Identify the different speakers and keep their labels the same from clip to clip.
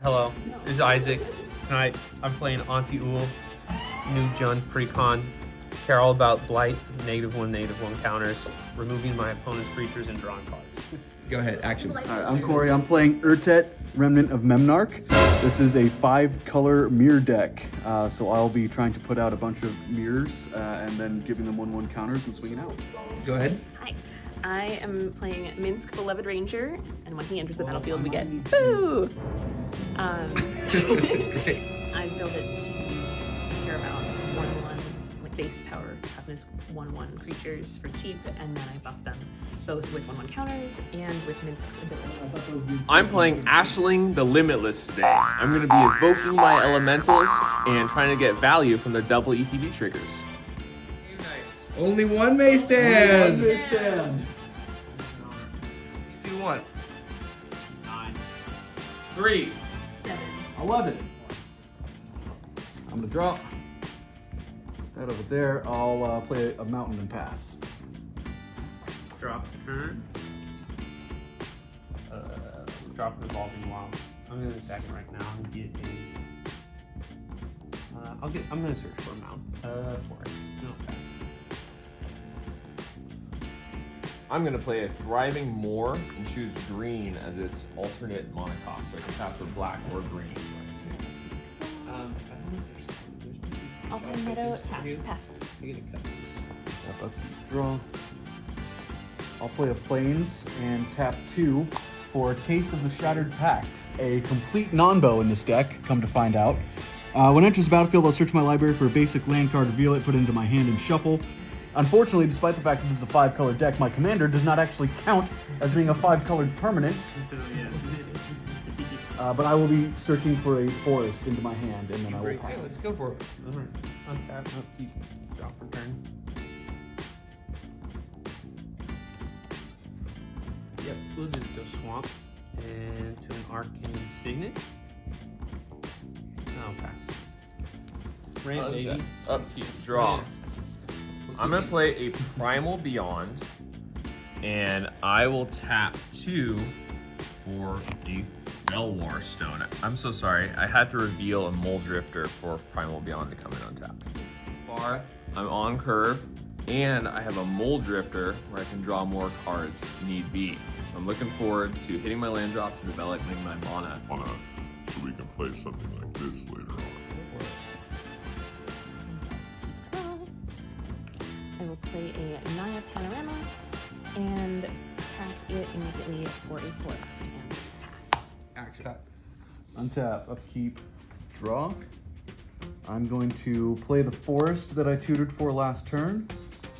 Speaker 1: Hello, this is Isaac. Tonight I'm playing Auntie Ool, New Jund Precon. Care all about blight, -1/-1 counters, removing my opponent's creatures and drawing cards.
Speaker 2: Go ahead, action.
Speaker 3: All right, I'm Corey. I'm playing Urtet, Remnant of Memnarch. This is a 5-color mirror deck, so I'll be trying to put out a bunch of mirrors and then giving them 1/1 counters and swinging out.
Speaker 2: Go ahead.
Speaker 4: Hi, I am playing Minsk, Beloved Ranger, and when he enters the battlefield, we get boo! I build it to care about 1/1, like base power, toughness 1/1 creatures for cheap, and then I buff them both with 1/1 counters and with Minsk's ability.
Speaker 5: I'm playing Ashling the Limitless today. I'm going to be evoking my elementals and trying to get value from the double ETB triggers.
Speaker 2: Only one may stand.
Speaker 5: 2-1. 9. 3.
Speaker 4: 7.
Speaker 3: 11. I'm gonna draw that over there. I'll play a mountain and pass.
Speaker 1: Drop turn. Drop an evolving wild. I'm gonna sack it right now and get a. I'm gonna search for a mount. Forest. No, pass.
Speaker 5: I'm going to play a Thriving Moor and choose green as its alternate mana cost, so I can tap for black or green.
Speaker 1: I don't know if there's
Speaker 4: I'll play Meadow, tap, pass.
Speaker 1: You get a cut.
Speaker 3: Yep, draw. I'll play a Plains and tap 2 for a Case of the Shattered Pact. A complete non-bow in this deck, come to find out. When it enters the battlefield, I'll search my library for a basic land card, reveal it, put it into my hand, and shuffle. Unfortunately, despite the fact that this is a 5-color deck, my commander does not actually count as being a 5-colored permanent. But I will be searching for a forest into my hand, and then I will pass.
Speaker 2: Okay, let's go for it.
Speaker 1: Alright. Untap, upkeep, drop for turn. Yep, we'll just go swamp and to an arcane signet. Oh, pass. Ramp, baby.
Speaker 5: Upkeep, draw.
Speaker 1: Yeah.
Speaker 5: I'm going to play a Primal Beyond, and I will tap 2 for a Felwar Stone. I'm so sorry, I had to reveal a Mole Drifter for Primal Beyond to come in untapped. Far, I'm on curve, and I have a Mole Drifter where I can draw more cards need be. I'm looking forward to hitting my land drops and developing my mana.
Speaker 6: So we can play something like this later on.
Speaker 4: I will play a Naya Panorama and attack it immediately for a forest and pass.
Speaker 2: Action.
Speaker 3: Untap, upkeep, draw. I'm going to play the forest that I tutored for last turn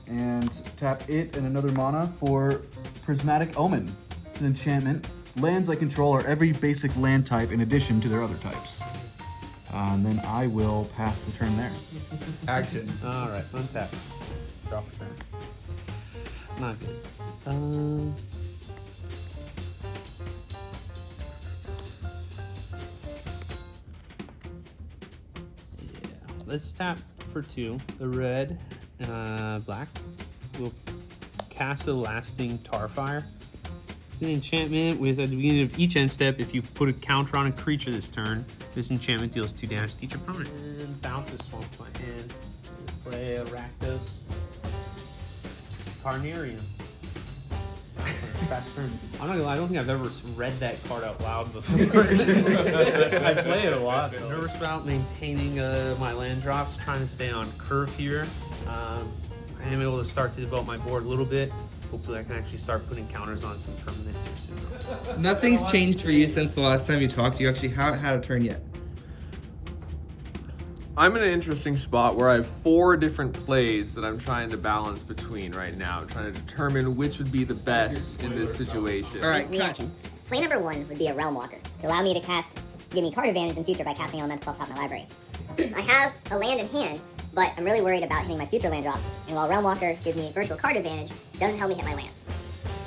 Speaker 3: and tap it and another mana for Prismatic Omen. It's an enchantment. Lands I control are every basic land type in addition to their other types. And then I will pass the turn there.
Speaker 2: Action.
Speaker 1: Alright, untap. Drop a turn. Not good. Yeah, let's tap for 2. The red, black. We'll cast a Lasting Tarfire. It's an enchantment with, at the beginning of each end step, if you put a counter on a creature this turn, this enchantment deals 2 damage to each opponent. And bounce this one to my hand. Play a Rakdos. Carnarium. Fast turn. I'm not gonna lie, I don't think I've ever read that card out loud before. I play it a lot. Nervous about maintaining my land drops, trying to stay on curve here. I am able to start to develop my board a little bit. Hopefully I can actually start putting counters on some permanents here soon.
Speaker 2: Nothing's changed for you since the last time you talked. You actually haven't had a turn yet.
Speaker 5: I'm in an interesting spot where I have 4 different plays that I'm trying to balance between right now. I'm trying to determine which would be the best in this situation.
Speaker 2: All right, cut.
Speaker 7: Reaction. Play number 1 would be a Realm Walker to allow me to give me card advantage in future by casting elementals off top of my library. I have a land in hand, but I'm really worried about hitting my future land drops, and while Realm Walker gives me virtual card advantage, it doesn't help me hit my lands.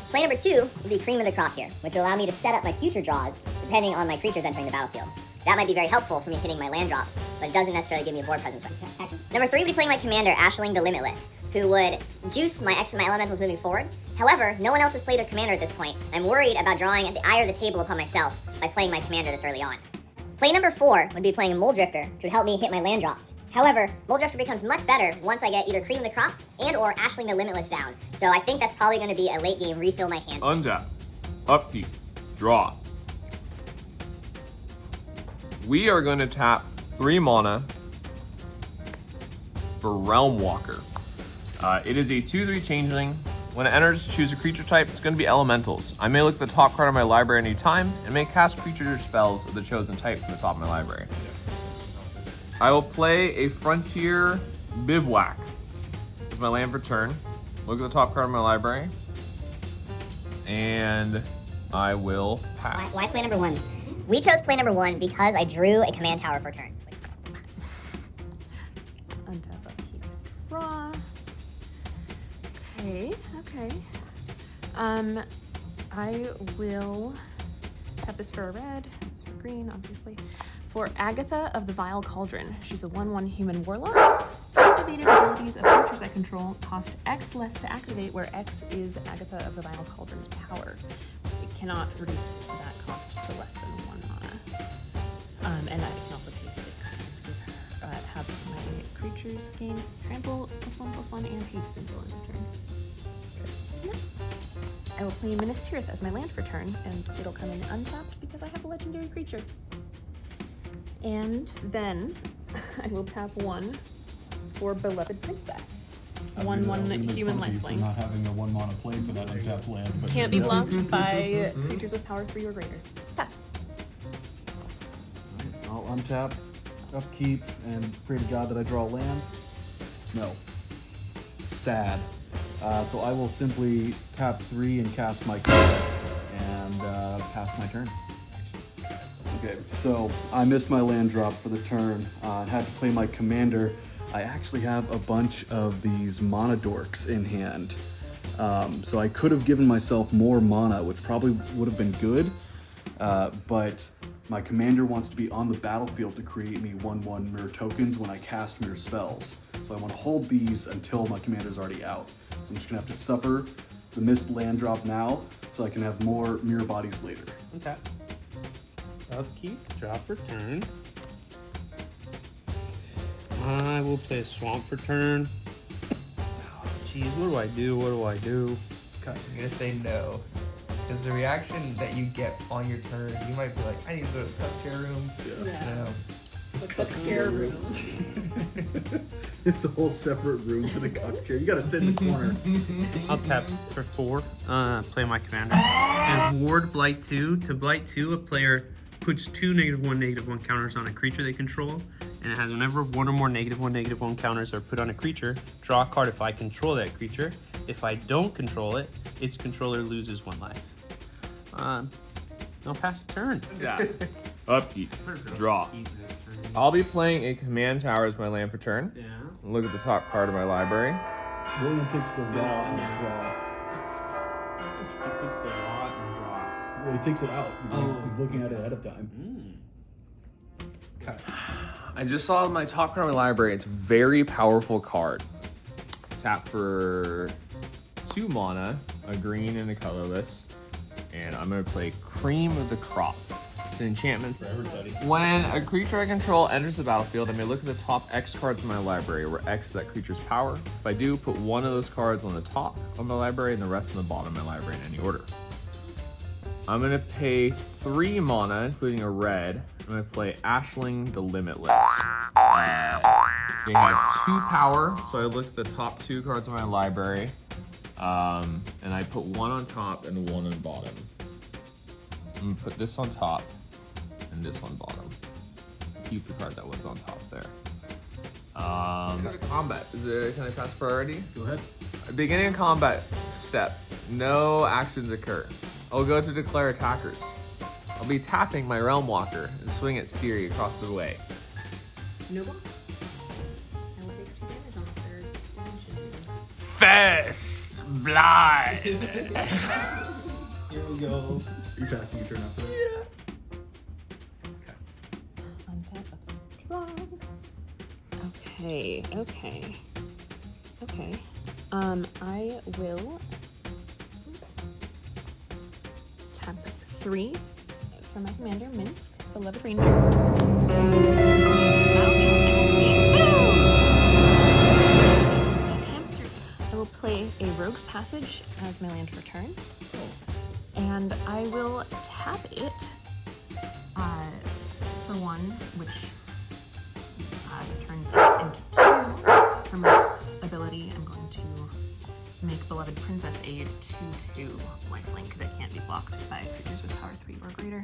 Speaker 7: Play number 2 would be Cream of the Crop here, which will allow me to set up my future draws depending on my creatures entering the battlefield. That might be very helpful for me hitting my land drops, but it doesn't necessarily give me a board presence. Number 3 would be playing my commander, Ashling the Limitless, who would juice my elementals moving forward. However, no one else has played a commander at this point. I'm worried about drawing the eye or the table upon myself by playing my commander this early on. Play number 4 would be playing Mole Drifter, which would help me hit my land drops. However, Mole Drifter becomes much better once I get either Cream of the Crop and or Ashling the Limitless down. So I think that's probably going to be a late game refill my hand.
Speaker 5: Untap. Upkeep. Draw. We are going to tap 3 mana for Realm Walker. It is a 2/3 changeling. When it enters, choose a creature type. It's going to be elementals. I may look at the top card of my library any time and may cast creatures or spells of the chosen type from the top of my library. I will play a Frontier Bivouac with my land for turn. Look at the top card of my library. And I will pass.
Speaker 7: Why play number 1? We chose play number 1 because I drew a command tower for turn.
Speaker 4: Untap, upkeep, draw. Okay. I will tap this for a red, this for green, obviously. For Agatha of the Vile Cauldron. She's a 1/1 human warlock. Activated abilities of creatures I control cost X less to activate, where X is Agatha of the Vile Cauldron's power. It cannot reduce that cost to less than 1 mana. And I can also pay 6 to give her, have my creatures gain trample +1/+1 and haste until end of turn. Yeah. I will play Minas Tirith as my land for turn, and it'll come in untapped because I have a legendary creature. And then I will tap 1 for Beloved Princess. 1/1 human lifelink.
Speaker 3: Not having a 1 mana play for that untapped land. But
Speaker 4: Can't be blocked by creatures with power 3 or greater. Pass.
Speaker 3: I'll untap, upkeep, and pray to God that I draw land. No. Sad. So I will simply tap 3 and cast my card and pass my turn. Okay, so I missed my land drop for the turn. I had to play my commander. I actually have a bunch of these mana dorks in hand. So I could have given myself more mana, which probably would have been good. But my commander wants to be on the battlefield to create me 1/1 mirror tokens when I cast mirror spells. So I want to hold these until my commander's already out. So I'm just gonna have to suffer the missed land drop now so I can have more mirror bodies later.
Speaker 1: Okay. Upkeep, drop for turn. I will play a swamp for turn. Oh, geez, what do I do?
Speaker 2: I'm gonna say no. Because the reaction that you get on your turn, you might be like, I need to go to the cup chair room.
Speaker 4: Yeah.
Speaker 2: No.
Speaker 4: The share room.
Speaker 3: It's a whole separate room for the cock chair. You gotta sit in the corner.
Speaker 1: I'll tap for 4, play my commander. And Ward Blight 2. To Blight 2, a player puts 2 -1/-1 counters on a creature they control, and it has whenever 1 or more -1/-1 counters are put on a creature, draw a card if I control that creature. If I don't control it, its controller loses 1 life. I'll pass the turn.
Speaker 5: Yeah. Upkeep. Draw. I'll be playing a command tower as my land for turn.
Speaker 1: Yeah.
Speaker 5: Look at the top card of my library.
Speaker 3: William takes the raw and the draw.
Speaker 1: He puts the raw and draw.
Speaker 3: Well, he takes it out.
Speaker 1: Oh.
Speaker 3: He's looking at it ahead of time.
Speaker 2: Cut.
Speaker 5: I just saw my top card of my library. It's a very powerful card. Tap for 2 mana, a green and a colorless. And I'm going to play Cream of the Crop. It's an enchantment.
Speaker 3: For everybody.
Speaker 5: When a creature I control enters the battlefield, I may look at the top X cards in my library, where X is that creature's power. If I do, put 1 of those cards on the top of my library and the rest on the bottom of my library in any order. I'm going to pay 3 mana, including a red. I'm going to play Ashling the Limitless. They have 2 power, so I look at the top 2 cards of my library. And I put 1 on top and 1 on bottom. I'm going to put this on top and this on bottom. Keep the card that was on top there. Combat. Can I pass priority?
Speaker 3: Go ahead.
Speaker 5: Beginning of combat step. No actions occur. I'll go to declare attackers. I'll be tapping my Realm Walker and swing at Siri across the way.
Speaker 4: No box. I will take 2 damage on this third dimension.
Speaker 1: First blood.
Speaker 3: Here we go. Are you passing your turn after that?
Speaker 4: Untap, draw. Okay. I will tap 3 for my commander, Minsk. Beloved Ranger. Hamster. I will play a Rogue's Passage as my land for turn. And I will tap it for 1, which turns X into 2. For Musk's ability, I'm going to make Beloved Princess a 2/2 lifelink that can't be blocked by creatures with power 3 or greater.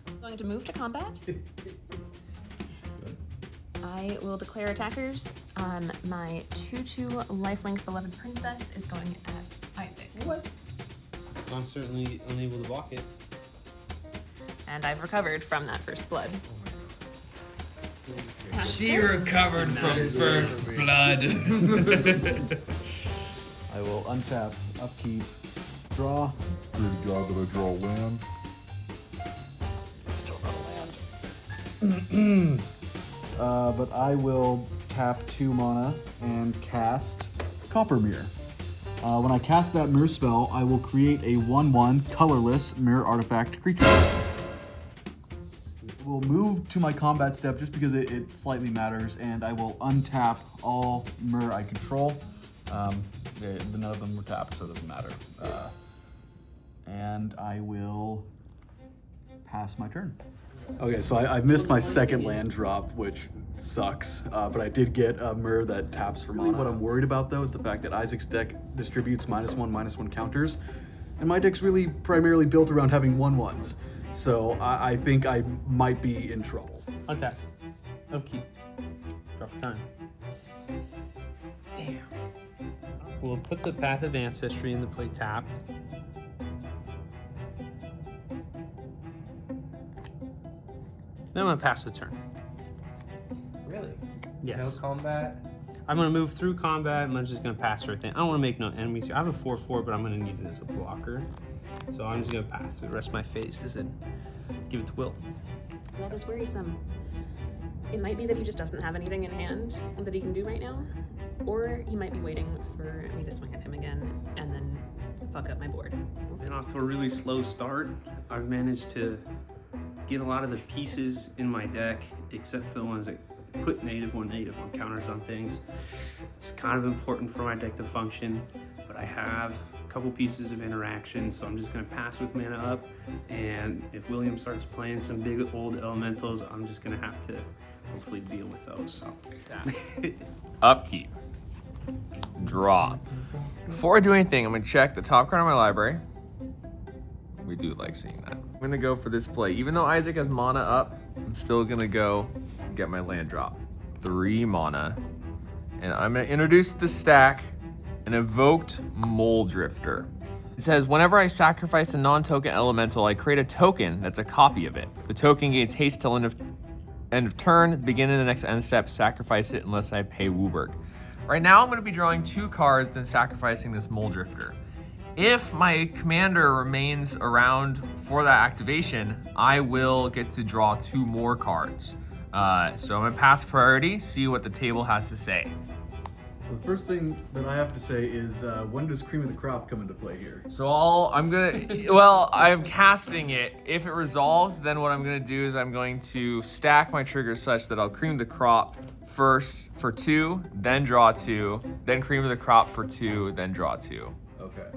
Speaker 4: I'm going to move to combat. I will declare attackers. My 2/2 lifelink Beloved Princess is going at Isaac.
Speaker 1: What? I'm certainly unable to block it.
Speaker 4: And I've recovered from that first blood.
Speaker 2: She recovered from first blood.
Speaker 3: I will untap, upkeep, draw.
Speaker 6: Pray to God that I draw land.
Speaker 3: Still not a land. But I will tap 2 mana and cast Copper Mirror. When I cast that mirror spell, I will create a 1/1 colorless mirror artifact creature. We'll move to my combat step just because it slightly matters, and I will untap all mirror I control. None of them were tapped, so it doesn't matter. And I will pass my turn. Okay, so I missed my second land drop, which sucks, but I did get a mirror that taps for mana. What I'm worried about, though, is the fact that Isaac's deck distributes -1/-1 counters, and my deck's really primarily built around having 1/1s, so I think I might be in trouble.
Speaker 1: Untap. Upkeep. Drop a time. Damn. We'll put the Path of Ancestry into play tapped. Then I'm gonna pass the turn.
Speaker 2: Really?
Speaker 1: Yes.
Speaker 2: No combat?
Speaker 1: I'm gonna move through combat. I'm just gonna pass everything. I don't want to make no enemies. I have a 4/4, but I'm gonna need it as a blocker. So I'm just gonna pass the rest of my phases and give it to Will.
Speaker 4: That is worrisome. It might be that he just doesn't have anything in hand that he can do right now, or he might be waiting for me to swing at him again and then fuck up my board. We'll see.
Speaker 1: And off to a really slow start. I've managed to get a lot of the pieces in my deck, except for the ones that put -1/-1 counters on things. It's kind of important for my deck to function, but I have a couple pieces of interaction, so I'm just gonna pass with mana up. And if William starts playing some big old elementals, I'm just gonna have to hopefully deal with those. So, yeah.
Speaker 5: Upkeep. Draw. Before I do anything, I'm gonna check the top card of my library. We do like seeing that. I'm gonna go for this play. Even though Isaac has mana up, I'm still gonna go get my land drop. 3 mana. And I'm gonna introduce the stack an evoked Mole Drifter. It says, whenever I sacrifice a non-token elemental, I create a token that's a copy of it. The token gains haste till end of turn. At the beginning of the next end step, sacrifice it unless I pay Wooburg. Right now, I'm gonna be drawing 2 cards and sacrificing this Mole Drifter. If my commander remains around for that activation, I will get to draw 2 more cards. So I'm gonna pass priority, see what the table has to say.
Speaker 3: The first thing that I have to say is, when does Cream of the Crop come into play here?
Speaker 5: So I'm casting it. If it resolves, then what I'm gonna do is I'm going to stack my triggers such that I'll Cream the Crop first for 2, then draw 2, then Cream of the Crop for 2, then draw 2.
Speaker 3: Okay.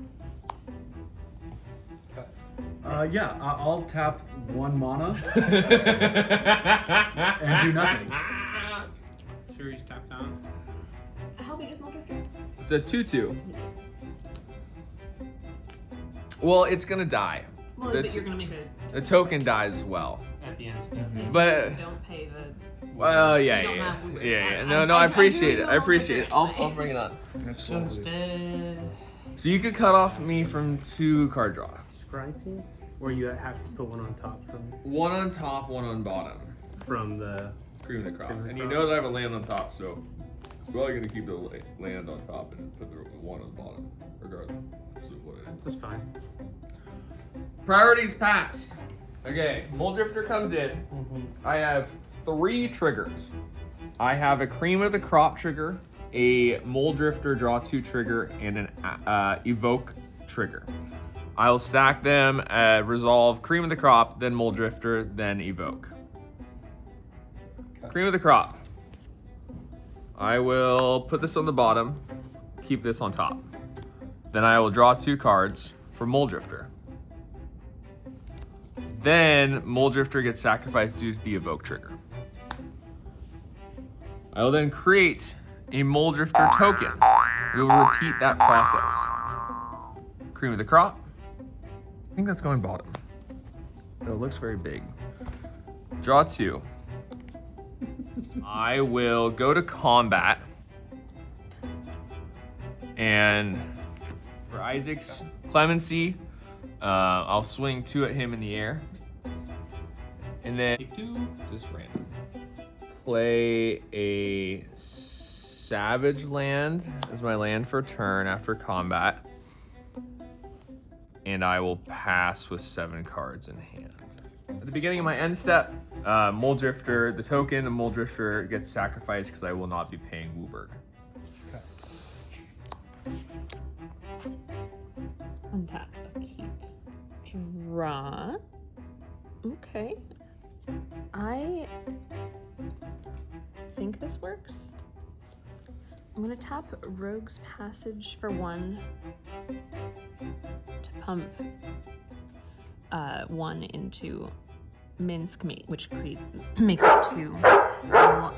Speaker 3: Yeah, I'll tap 1 mana and do nothing.
Speaker 1: Sure he's tapped out.
Speaker 4: How big is Mole Drifter?
Speaker 5: It's a 2/2. Well, it's gonna die.
Speaker 4: Well, but you're gonna make it
Speaker 5: The token dies as well.
Speaker 1: At the end step.
Speaker 5: But
Speaker 4: don't pay the.
Speaker 5: well, yeah. No, I appreciate it.
Speaker 4: I do
Speaker 5: I'll bring it on.
Speaker 1: So instead,
Speaker 5: So you could cut off me from 2 card draw.
Speaker 1: Scrying, or you have to put one on top
Speaker 5: 1 on top, 1 on bottom.
Speaker 1: from the.
Speaker 5: Cream of the Crop.
Speaker 1: Cream of the
Speaker 5: And you
Speaker 1: Crop.
Speaker 5: know that I have a land on top, so it's probably gonna keep the land on top and put the 1 on bottom, regardless of what it is.
Speaker 1: That's fine.
Speaker 5: Priorities passed. Okay, Mole Drifter comes in. I have 3 triggers. I have a Cream of the Crop trigger, a Mole Drifter draw 2 trigger, and an evoke trigger. I will stack them at Resolve, Cream of the Crop, then Mold Drifter, then Evoke. Cream of the Crop. I will put this on the bottom, keep this on top. Then I will draw 2 cards for Mold Drifter. Then Mold Drifter gets sacrificed due to the Evoke trigger. I will then create a Mold Drifter token. We will repeat that process. Cream of the Crop. I think that's going bottom. Though it looks very big. Draw 2. I will go to combat. And for Isaac's clemency, I'll swing 2 at him in the air. And then just random. Play a Savage Land as my land for turn after combat. And I will pass with 7 cards in hand. At the beginning of my end step, Mold Drifter, the token of Mold Drifter gets sacrificed because I will not be paying Wooburg.
Speaker 4: Untap, upkeep, draw. Okay. I think this works. I'm gonna tap Rogue's Passage for 1 to pump 1 into Minsk, which makes it 2. I'll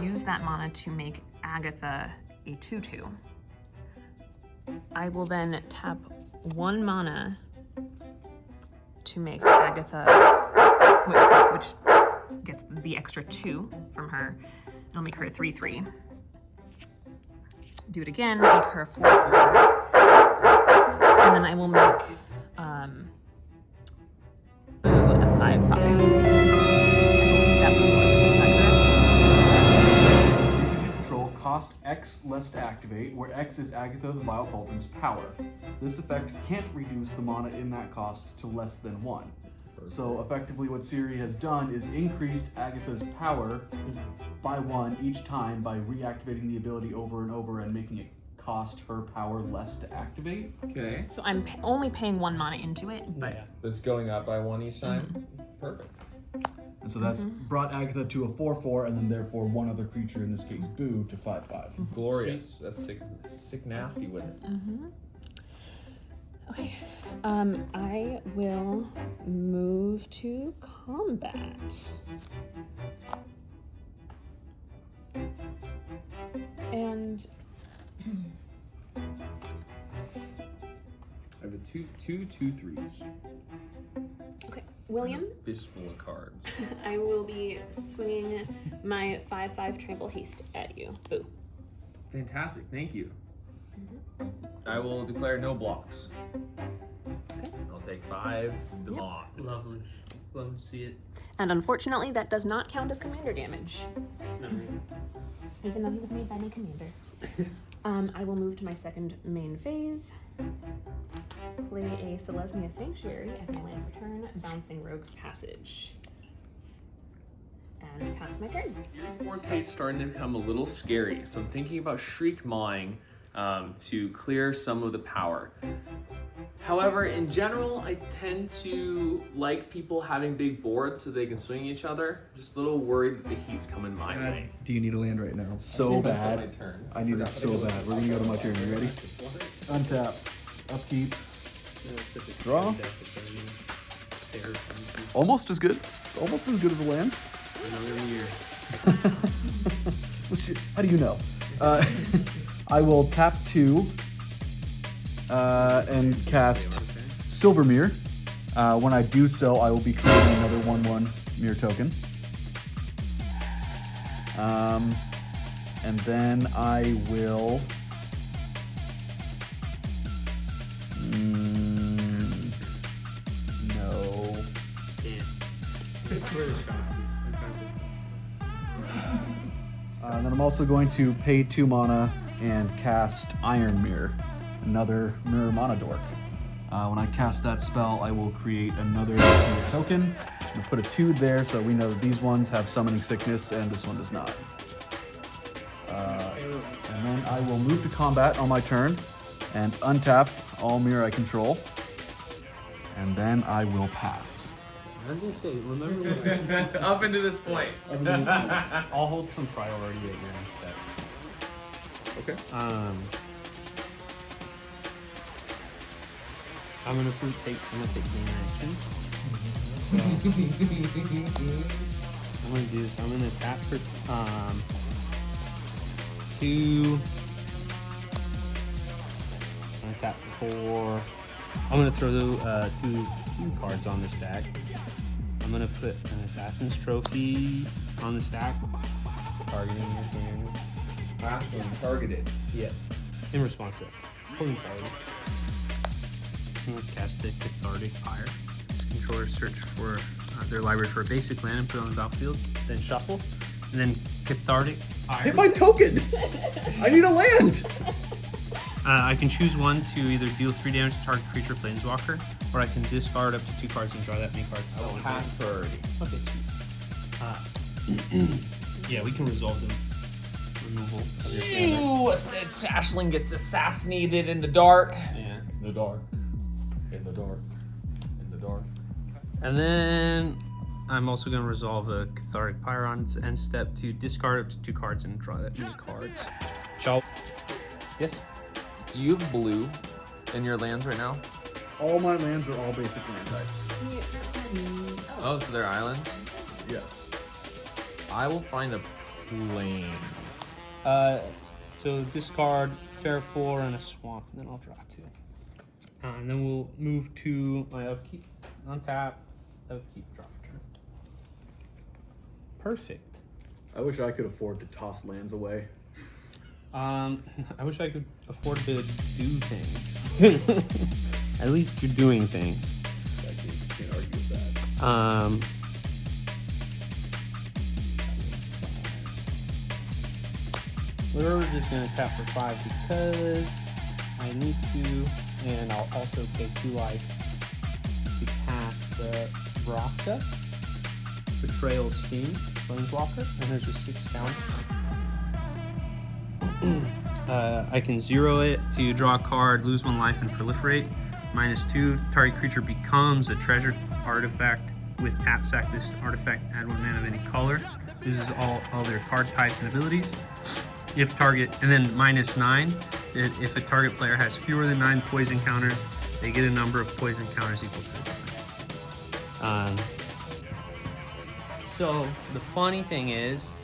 Speaker 4: use that mana to make Agatha a 2/2. I will then tap 1 mana to make Agatha, which gets the extra 2 from her. It'll make her a 3/3. Do it again, make her a 4/4. And then I will make Boo a 5/5.
Speaker 3: Control cost X less to activate, where X is Agatha the Vile Cauldron's power. This effect can't reduce the mana in that cost to less than 1. So effectively what Siri has done is increased Agatha's power by 1 each time by reactivating the ability over and over and making it cost her power less to activate.
Speaker 5: Okay.
Speaker 4: So I'm only paying 1 mana into it, but
Speaker 5: It's going up by 1 each time? Perfect.
Speaker 3: And so that's brought Agatha to a 4/4 and then therefore one other creature, in this case Boo, to 5/5.
Speaker 5: Glorious. That's sick nasty with it.
Speaker 4: okay. I will move to combat. And
Speaker 5: I have a 2/3s.
Speaker 4: okay, William,
Speaker 5: Fistful of cards.
Speaker 4: I will be swinging my 5/5 trample haste at you. Boo.
Speaker 5: Fantastic, thank you. I will declare no blocks.
Speaker 4: Okay.
Speaker 5: I'll take 5 demon.
Speaker 1: Lovely. Love to see it.
Speaker 4: And unfortunately, that does not count as commander damage,
Speaker 1: Not really.
Speaker 4: even though he was made by my commander. I will move to my second main phase. Play a Selesnya Sanctuary as my land for turn, bouncing Rogue's Passage. And pass my turn.
Speaker 5: Series 4 state's starting to become a little scary, so I'm thinking about Shriek Mawing to clear some of the power. However, in general, I tend to like people having big boards so they can swing each other. Just a little worried that the heat's coming my way.
Speaker 2: Do you need a land right now?
Speaker 3: So
Speaker 5: My
Speaker 3: bad.
Speaker 5: turn.
Speaker 3: I need it so bad. We're gonna go to my turn. You ready? Untap. Upkeep. Draw. Almost as good. Almost as good as a land.
Speaker 1: Another year.
Speaker 3: How do you know? I will tap 2 and cast Silvermere. When I do so, I will be creating another 1/1 mirror token. And then I will. No. And then I'm also going to pay 2 mana and cast Iron Mirror, another mirror mana dork. When I cast that spell, I will create another mirror token. I'm gonna put a 2 there so we know that these ones have summoning sickness and this one does not. And then I will move to combat on my turn and untap all mirror I control. and then I will pass.
Speaker 1: I was gonna say, remember what
Speaker 5: Up into this point.
Speaker 1: I'll hold some priority at your end step.
Speaker 5: Okay.
Speaker 1: I'm gonna take main action. So, I'm gonna do this. I'm gonna tap for 2. I'm gonna tap for 4. I'm gonna throw the 2 cards on the stack. I'm gonna put an Assassin's Trophy on the stack, targeting your hand.
Speaker 5: Last one targeted.
Speaker 1: Yeah, in response to it. Pulling target. I'm gonna cast the Cathartic Fire. Controllers search for their library for a basic land and put it on the battlefield, then shuffle, and then Cathartic Fire.
Speaker 3: Hit my token! I need a land!
Speaker 1: I can choose one to either deal 3 damage to target creature planeswalker, or I can discard up to 2 cards and draw that many cards.
Speaker 5: I will pass priority.
Speaker 1: Okay, sweet. Yeah, we can resolve them. Removal of your standard.
Speaker 5: Ew, Ashling gets assassinated in the dark.
Speaker 1: Yeah.
Speaker 5: In the dark. In the dark. In the dark.
Speaker 1: And then I'm also going to resolve a Cathartic Pyre on its end step to discard up to 2 cards and draw that many cards. Ciao. Yes?
Speaker 5: Do you have blue in your lands right now?
Speaker 3: All my lands are all basic land types.
Speaker 5: Oh, so they're islands?
Speaker 3: Yes.
Speaker 5: I will find a plains.
Speaker 1: So discard Fair 4 and a Swamp, and then I'll draw 2. And then we'll move to my upkeep. Untap, upkeep, draw for turn. Perfect.
Speaker 3: I wish I could afford to toss lands away.
Speaker 1: I wish I could afford to do things. At least you're doing things.
Speaker 3: I can't argue with that.
Speaker 1: We're just gonna tap for 5 because I need to, and I'll also take 2 life to cast the Vraska, Betrayal Steam, Planeswalker, and there's a 6 count. I can 0 it to draw a card, lose 1 life, and proliferate. -2, target creature becomes a treasured artifact with tap sack this artifact, add 1 mana of any color. Loses all other card types and abilities. If target, and then -9, if a target player has fewer than 9 poison counters, they get a number of poison counters equal to the difference. So the funny thing is,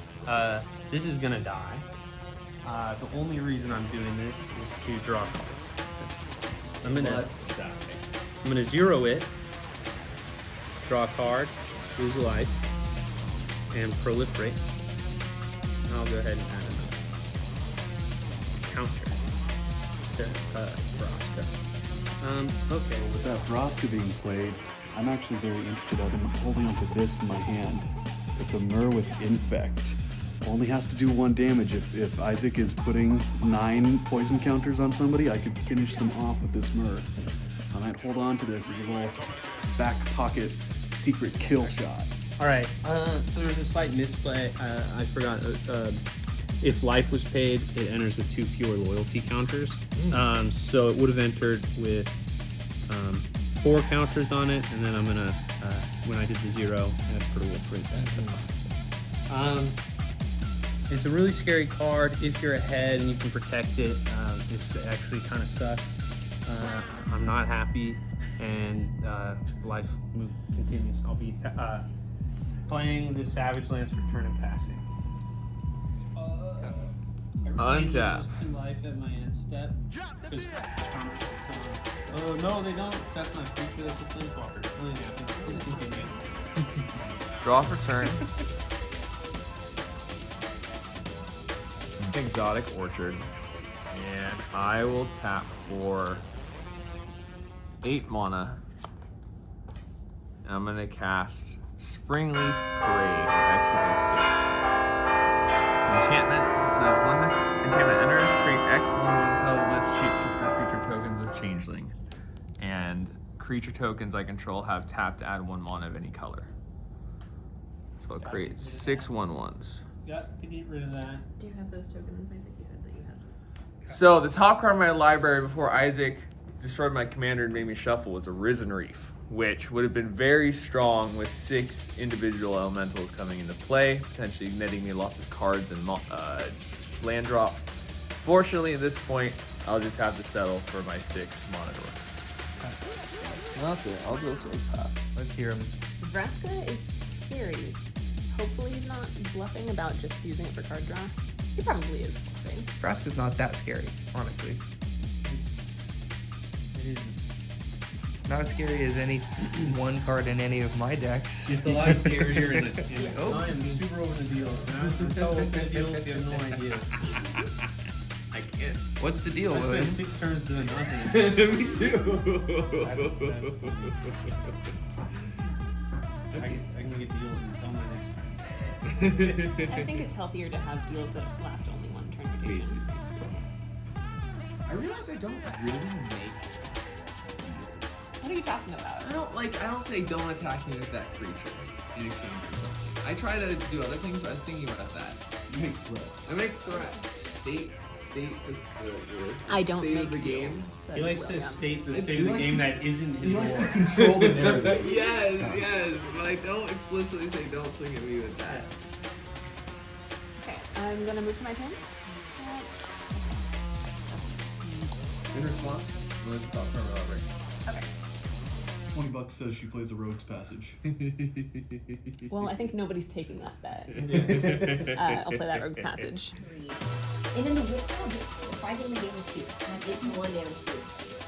Speaker 1: this is gonna die. The only reason I'm doing this is to draw cards. I'm gonna 0 it, draw a card, lose a life, and proliferate. And I'll go ahead and add another counter to Vraska. Okay.
Speaker 3: With that Vraska being played, I'm actually very interested. I've been holding onto this in my hand. It's a Myr with Infect. Only has to do 1 damage. If Isaac is putting 9 poison counters on somebody, I could finish them off with this Myr. I might hold on to this as a little back pocket secret kill shot.
Speaker 1: All right. So there's a slight misplay. I forgot. If life was paid, it enters with 2 fewer loyalty counters. So it would have entered with 4 counters on it, and then I'm gonna, when I did the 0, add proliferate that to 5. It's a really scary card if you're ahead and you can protect it. This actually kind of sucks. I'm not happy, and life continues. I'll be playing the Savage Lands for turn and passing.
Speaker 5: Untap.
Speaker 1: 2 life at my end step. Oh no, they don't. That's not a creature. That's a planeswalker. Please continue.
Speaker 5: Draw for turn. Exotic Orchard. And I will tap for 8 mana. I'm gonna cast Springleaf Parade, X equals 6. Enchantment, it says when this enchantment enters, create X 1/1 colorless shapeshifter creature tokens with Changeling. And creature tokens I control have tapped to add 1 mana of any color. So I'll create 6 1/1s.
Speaker 1: Got to get rid of that.
Speaker 4: Do you have those tokens? Isaac, you said that you had them.
Speaker 5: So the top card of my library before Isaac destroyed my commander and made me shuffle was a Risen Reef. which would have been very strong with 6 individual elementals coming into play, potentially netting me lots of cards and land drops. Fortunately, at this point, I'll just have to settle for my 6 mana dork.
Speaker 2: That's it. I'll just pass. Let's hear him.
Speaker 4: Vraska is scary. Hopefully he's not bluffing about just using it for card draw. He probably is bluffing.
Speaker 2: Vraska's not that scary, honestly.
Speaker 1: It is.
Speaker 2: Not as scary as any one card in any of my decks.
Speaker 1: It's a lot scarier in the I am super over the deal. I'm so over the deal, you have no idea.
Speaker 5: I can't.
Speaker 2: What's the deal,
Speaker 1: I
Speaker 2: William?
Speaker 1: spent 6 turns doing nothing.
Speaker 5: Me too.
Speaker 1: I can get deals until my next turn.
Speaker 4: I think it's healthier to have deals that last only one turn rotation.
Speaker 5: I realize I don't really make.
Speaker 4: What are you talking about?
Speaker 5: I don't say don't attack me with that creature in exchange for something. I try to do other things, but I was thinking about that.
Speaker 3: You make threats.
Speaker 5: I make threats. State
Speaker 4: I don't
Speaker 5: state
Speaker 4: make
Speaker 5: of the game.
Speaker 1: He likes to state the state
Speaker 3: He
Speaker 1: of the
Speaker 3: likes
Speaker 1: game
Speaker 3: to-
Speaker 1: that isn't his
Speaker 3: He likes to
Speaker 1: war.
Speaker 3: control the narrative.
Speaker 5: yes, but I don't explicitly say don't swing at me with that.
Speaker 4: Okay, I'm gonna move to my turn.
Speaker 5: In response, let's talk from right.
Speaker 4: Okay.
Speaker 3: $20 says she plays a Rogue's Passage.
Speaker 4: Well, I think nobody's taking that bet. I'll play that Rogue's Passage.
Speaker 7: And then the whipsaw, surprisingly, game was 2. It's 1 damage 2.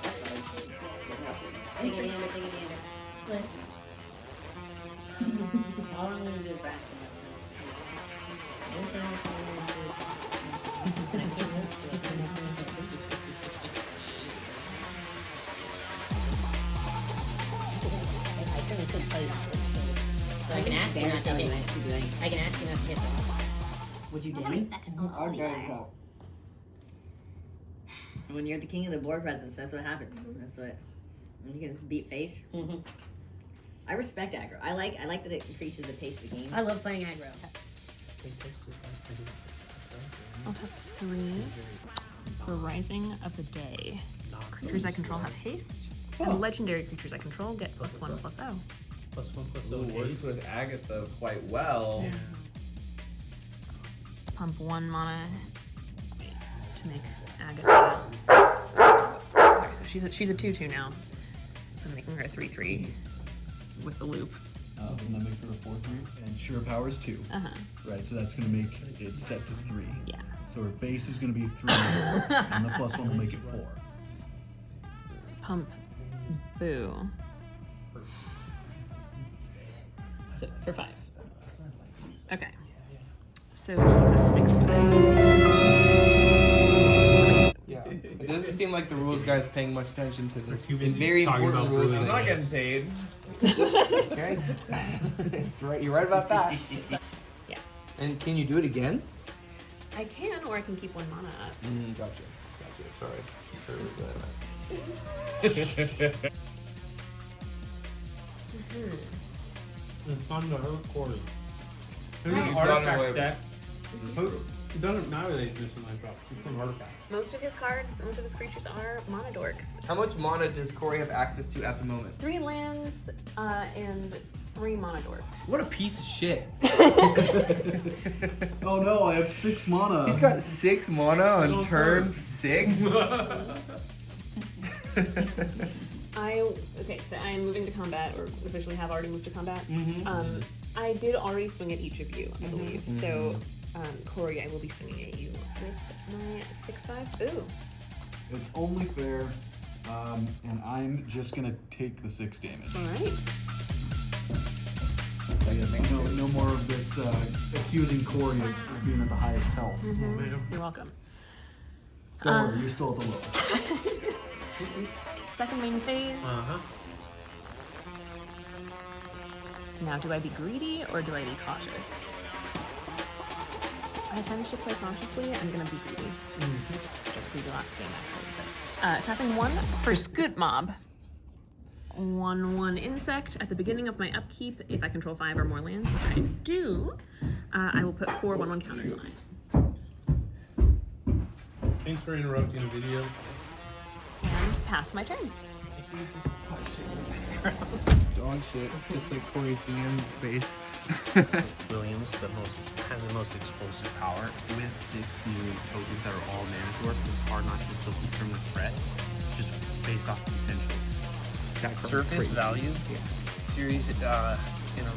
Speaker 7: That's fine. Take a damage, take a damage. Listen. All I'm gonna do is back I can ask you not to hit. I can ask you not to hit them. Would you dare me? When you're the king of the board presence, that's what happens. That's what. When you can beat face. I respect aggro. I like that it increases the pace of the game. I love playing aggro.
Speaker 4: I'll tap 3 for Rising of the Day. Creatures I control have haste, and legendary creatures I control get +1/+0.
Speaker 1: +1/+0
Speaker 5: Works
Speaker 1: haste.
Speaker 5: with Agatha quite well.
Speaker 1: Yeah.
Speaker 4: Pump 1 mana to make Agatha. Sorry, so she's a 2/2 now. So I'm making her a 3/3 with the loop.
Speaker 3: And that makes her a 4/3. And Sure Power's 2. Right, so that's going to make it set to 3.
Speaker 4: Yeah.
Speaker 3: So her base is going to be 3, and the +1 will make it 4.
Speaker 4: Pump. Boo. So for 5. Okay. So he's a 6/5.
Speaker 2: Yeah. It doesn't seem like the rules guy's paying much attention to this.
Speaker 1: Too busy
Speaker 2: Very
Speaker 1: talking
Speaker 2: important
Speaker 1: about
Speaker 2: rules.
Speaker 1: rules.
Speaker 5: I'm not getting paid.
Speaker 2: Okay. It's right. You're right about that.
Speaker 4: Yeah.
Speaker 2: And can you do it again?
Speaker 4: I can, or I can keep 1 mana up.
Speaker 2: Gotcha. Sorry.
Speaker 1: It's on the her recording.
Speaker 2: You've
Speaker 1: There's an
Speaker 2: gone
Speaker 1: artifact
Speaker 2: away.
Speaker 1: deck. It doesn't matter that he's missing my drops. It's from artifacts.
Speaker 4: Most of his cards, most of his creatures are mana dorks.
Speaker 2: How much mana does Corey have access to at the moment?
Speaker 4: 3 lands and 3 mana dorks.
Speaker 2: What a piece of shit.
Speaker 3: Oh no, I have 6 mana.
Speaker 2: He's got 6 mana on
Speaker 1: Don't
Speaker 2: turn
Speaker 1: hurt.
Speaker 2: 6.
Speaker 4: Okay, so I am moving to combat, or officially have already moved to combat.
Speaker 1: Mm-hmm.
Speaker 4: I did already swing at each of you, I believe. So, Corey, I will be swinging at you with my 6/5. Ooh.
Speaker 3: It's only fair, and I'm just going to take the 6 damage.
Speaker 4: All right.
Speaker 3: No more of this accusing Corey of being at the highest health.
Speaker 4: You're welcome.
Speaker 3: Don't worry, you're still at the lowest.
Speaker 4: Second main phase. Now, do I be greedy or do I be cautious? I tend to play cautiously. I'm gonna be greedy. Just be the last game, actually. Tapping 1 for Scoot Mob. 1/1 insect at the beginning of my upkeep. If I control 5 or more lands, which I do, I will put 4 1/1 counters on it.
Speaker 1: Thanks for interrupting the video.
Speaker 4: And pass my turn.
Speaker 2: Dog shit, just like Corey's hand face.
Speaker 1: Williams has the most explosive power with 6 new tokens that are all mana dwarfs. It's hard not to still consider them a threat, just based off the potential.
Speaker 2: That card's
Speaker 1: Surface
Speaker 2: crazy.
Speaker 1: value series in a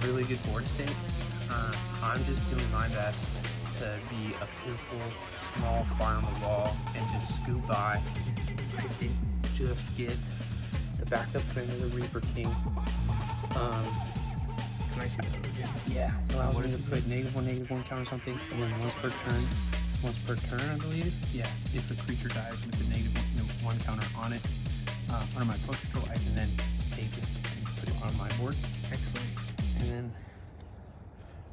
Speaker 1: really good board state. I'm just doing my best to be a pitiful small fly on the wall and just scoot by. I did just get the backup friend of the Reaper King.
Speaker 2: Can I see that?
Speaker 1: Yeah, it allows me to put -1/-1 counters on things, and then once per turn, I believe. Yeah, if a creature dies with a -1 counter on it, under my post control, I can then take it and put it on my board.
Speaker 2: Excellent.
Speaker 1: And then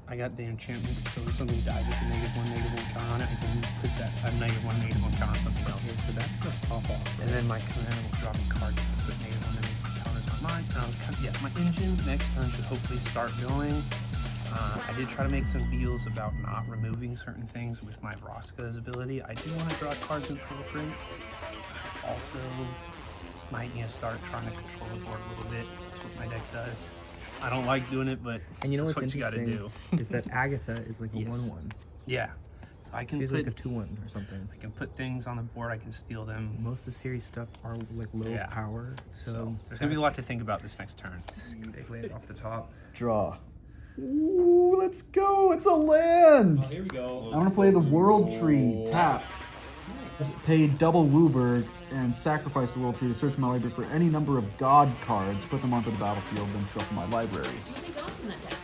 Speaker 1: I got the enchantment, so if something dies with a -1/-1 counter on it, I can put that a -1/-1 counter on something else.
Speaker 2: Okay, so that's gonna pop off.
Speaker 1: And then my commander will drop a card to put -1/-1 counters on mine. Yeah, my engine next turn should hopefully start going. I did try to make some deals about not removing certain things with my Vraska's ability. I do want to draw cards in full print. Also, might need to start trying to control the board a little bit. That's what my deck does. I don't like doing it, but
Speaker 2: And you know
Speaker 1: that's
Speaker 2: what's
Speaker 1: what you got to do.
Speaker 2: interesting is that Agatha is like a
Speaker 1: Yes.
Speaker 2: 1/1.
Speaker 1: Yeah, so I can
Speaker 2: She's
Speaker 1: put
Speaker 2: like a 2/1 or something.
Speaker 1: I can put things on the board. I can steal them.
Speaker 2: Most of the series stuff are like low
Speaker 1: Yeah.
Speaker 2: power, so
Speaker 1: There's gonna be a lot to think about this next turn.
Speaker 2: Just big land off the top.
Speaker 3: Draw. Ooh, let's go. It's a land.
Speaker 1: Here we go.
Speaker 3: I'm gonna play the World Tree tapped. Pay double Wooburg and sacrifice the World Tree to search my library for any number of God cards, put them onto the battlefield, then shuffle my library.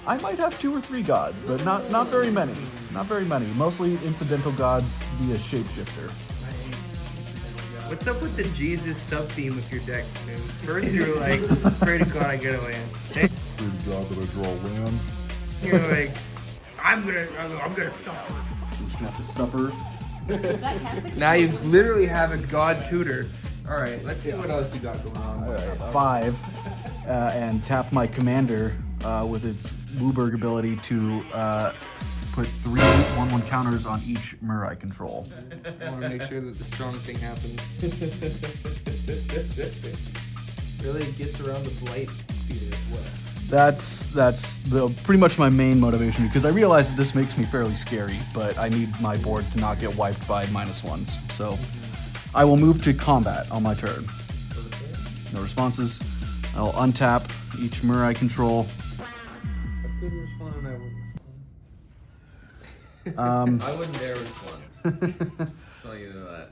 Speaker 3: I might have 2 or 3 gods, but not very many. Not very many. Mostly incidental gods via shapeshifter.
Speaker 2: What's up with the Jesus sub theme with your deck, dude? First you were like, pray to God I get a land. Then
Speaker 6: Pray to God that I draw land.
Speaker 2: you're like, I'm gonna suffer.
Speaker 3: Just gonna have to supper.
Speaker 2: Now you literally have a god tutor. All right, let's see what else you got going on.
Speaker 3: All right, 5, and tap my commander with its Wooburg ability to put 3 1/1 counters on each Mir I control.
Speaker 2: I want to make sure that the strong thing happens. Really gets around the blight fear as well.
Speaker 3: That's pretty much my main motivation, because I realize that this makes me fairly scary, but I need my board to not get wiped by -1s. So I will move to combat on my turn. No responses. I'll untap each Mir I control.
Speaker 5: I wouldn't dare respond. So you know that.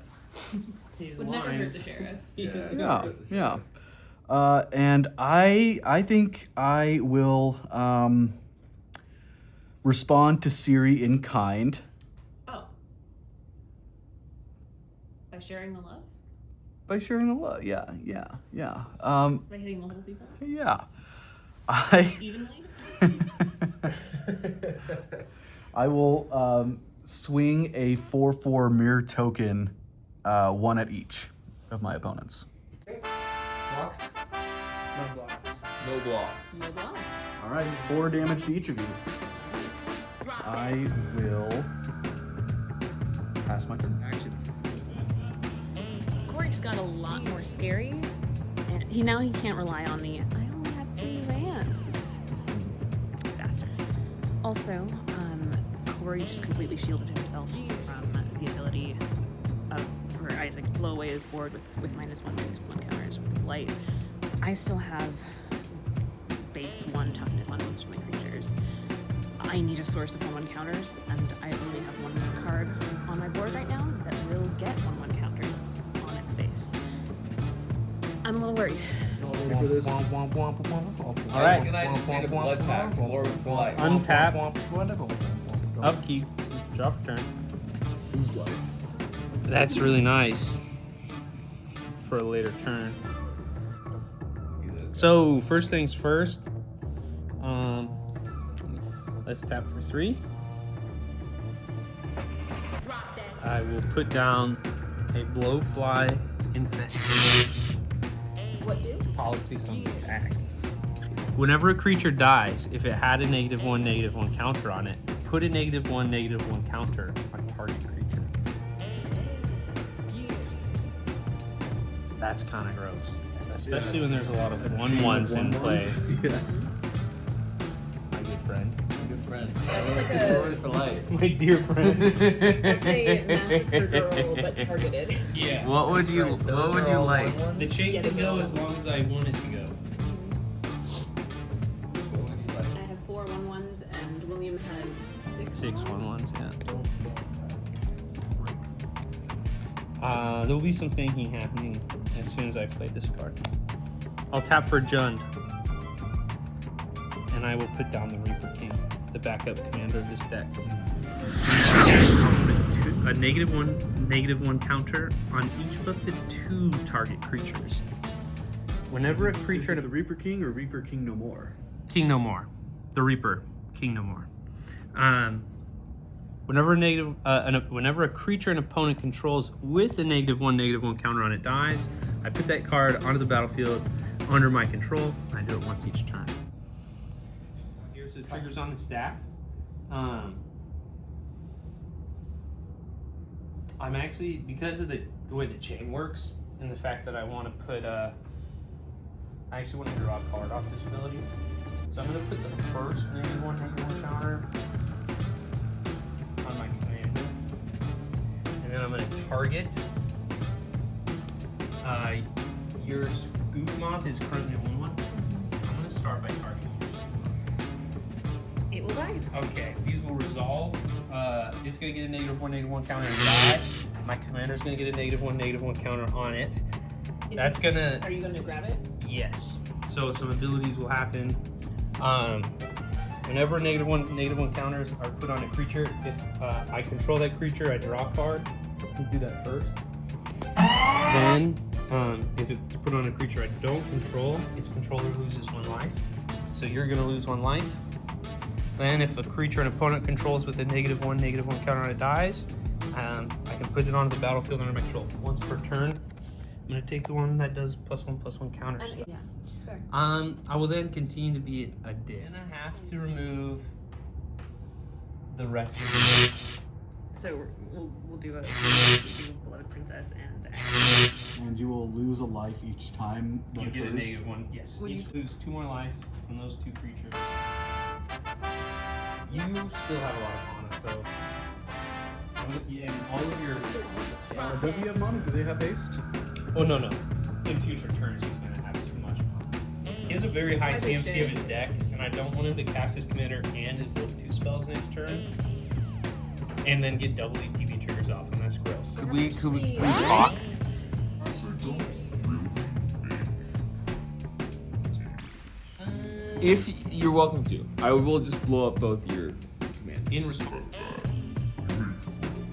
Speaker 1: He's
Speaker 4: Would never hurt the sheriff.
Speaker 3: Yeah. And I think I will respond to Siri in kind.
Speaker 4: Oh. By sharing the love?
Speaker 3: By sharing the love. Yeah.
Speaker 4: By hitting multiple people?
Speaker 3: Yeah.
Speaker 4: Evenly?
Speaker 3: I will swing a 4/4 mirror token, 1 at each of my opponents.
Speaker 2: Blocks?
Speaker 1: No blocks.
Speaker 5: No blocks.
Speaker 4: No blocks.
Speaker 3: All right, 4 damage to each of you. I will pass my turn.
Speaker 2: Action.
Speaker 4: Corey just got a lot more scary. And he can't rely on the I only have 3 lands. Bastard. Also, Corey just completely shielded himself from the ability for Isaac to blow away his board with -1/-1 counters with Blight. I still have base 1 toughness on most of my creatures. I need a source of 1/1 counters, and I only have 1 more card on my board right now that will get 1/1 counter on its face. I'm a little worried.
Speaker 3: Ready for this?
Speaker 1: All right.
Speaker 5: Can I just made a blood pact? Lord of Blight.
Speaker 1: Untap. Upkeep. Draw for turn.
Speaker 3: Who's life?
Speaker 1: That's really nice for a later turn. So first things first. Let's tap for 3. I will put down a blowfly infestation.
Speaker 4: What do?
Speaker 1: Politics on the stack. Whenever a creature dies, if it had a -1/-1 counter on it, put a -1/-1 counter on target creature. That's kind of gross. especially when there's a lot of 1/1s in play.
Speaker 3: Yeah.
Speaker 1: My good friend.
Speaker 5: Good friend.
Speaker 4: That's like a,
Speaker 5: for life.
Speaker 1: My dear friend.
Speaker 4: that's a massacre girl, but targeted.
Speaker 1: Yeah.
Speaker 5: What would you like?
Speaker 1: The chain
Speaker 4: Yeah,
Speaker 1: can
Speaker 4: those are
Speaker 1: go
Speaker 4: all
Speaker 1: as long as I want it to go.
Speaker 4: I have 4 1/1s, and William has 6
Speaker 1: 6
Speaker 4: 1/1s.
Speaker 1: 1/1s, yeah. There will be some thinking happening as soon as I play this card. I'll tap for Jund, and I will put down the Reaper King, the backup commander of this deck. A -1/-1 counter on each of up to 2 target creatures. Whenever a creature
Speaker 3: Is it the Reaper King or Reaper King No More?
Speaker 1: King No More, the Reaper King No More. Whenever a creature an opponent controls with a -1/-1 counter on it dies, I put that card onto the battlefield under my control. I do it once each turn. Here's the triggers on the stack. I'm actually, because of the way the chain works and the fact that I want to put, I actually want to draw a card off this ability. So I'm going to put the first -1/-1 counter on my commander, and then I'm going to target. Your Scoop Moth is currently a 1/1. I'm going to start by targeting you.
Speaker 4: It will die.
Speaker 1: Okay, these will resolve. It's going to get a -1/-1 counter and die. My commander's going to get a -1/-1 counter on it. That's going to...
Speaker 4: Are you going to grab it?
Speaker 1: Yes. So some abilities will happen. Whenever -1/-1 counters are put on a creature, if I control that creature, I draw a card. We'll do that first. Then, if it's put on a creature I don't control, its controller loses 1 life. So you're going to lose 1 life. Then, if a creature an opponent controls with a -1/-1 counter on it dies, I can put it onto the battlefield under my control. Once per turn, I'm going to take the one that does +1/+1 counters.
Speaker 4: Yeah, fair.
Speaker 1: I will then continue to be a dick. And I have to remove the rest of the...
Speaker 4: So we'll do a Blood Princess and
Speaker 3: And you will lose a life each time that
Speaker 1: You get a
Speaker 3: occurs.
Speaker 1: -1. Yes.
Speaker 4: Would
Speaker 1: Each lose 2 more life from those 2 creatures. You still have a lot of mana, so... And all of your...
Speaker 3: Does he have mana? Do they have haste?
Speaker 1: Oh, no. In future turns, he's going to have too much mana. He has a very high CMC of his deck, and I don't want him to cast his commander and invoke 2 spells next turn, and then get double ETB triggers off, and that's gross.
Speaker 5: Could we talk? If you're welcome to, I will just blow up both your commanders.
Speaker 1: In response.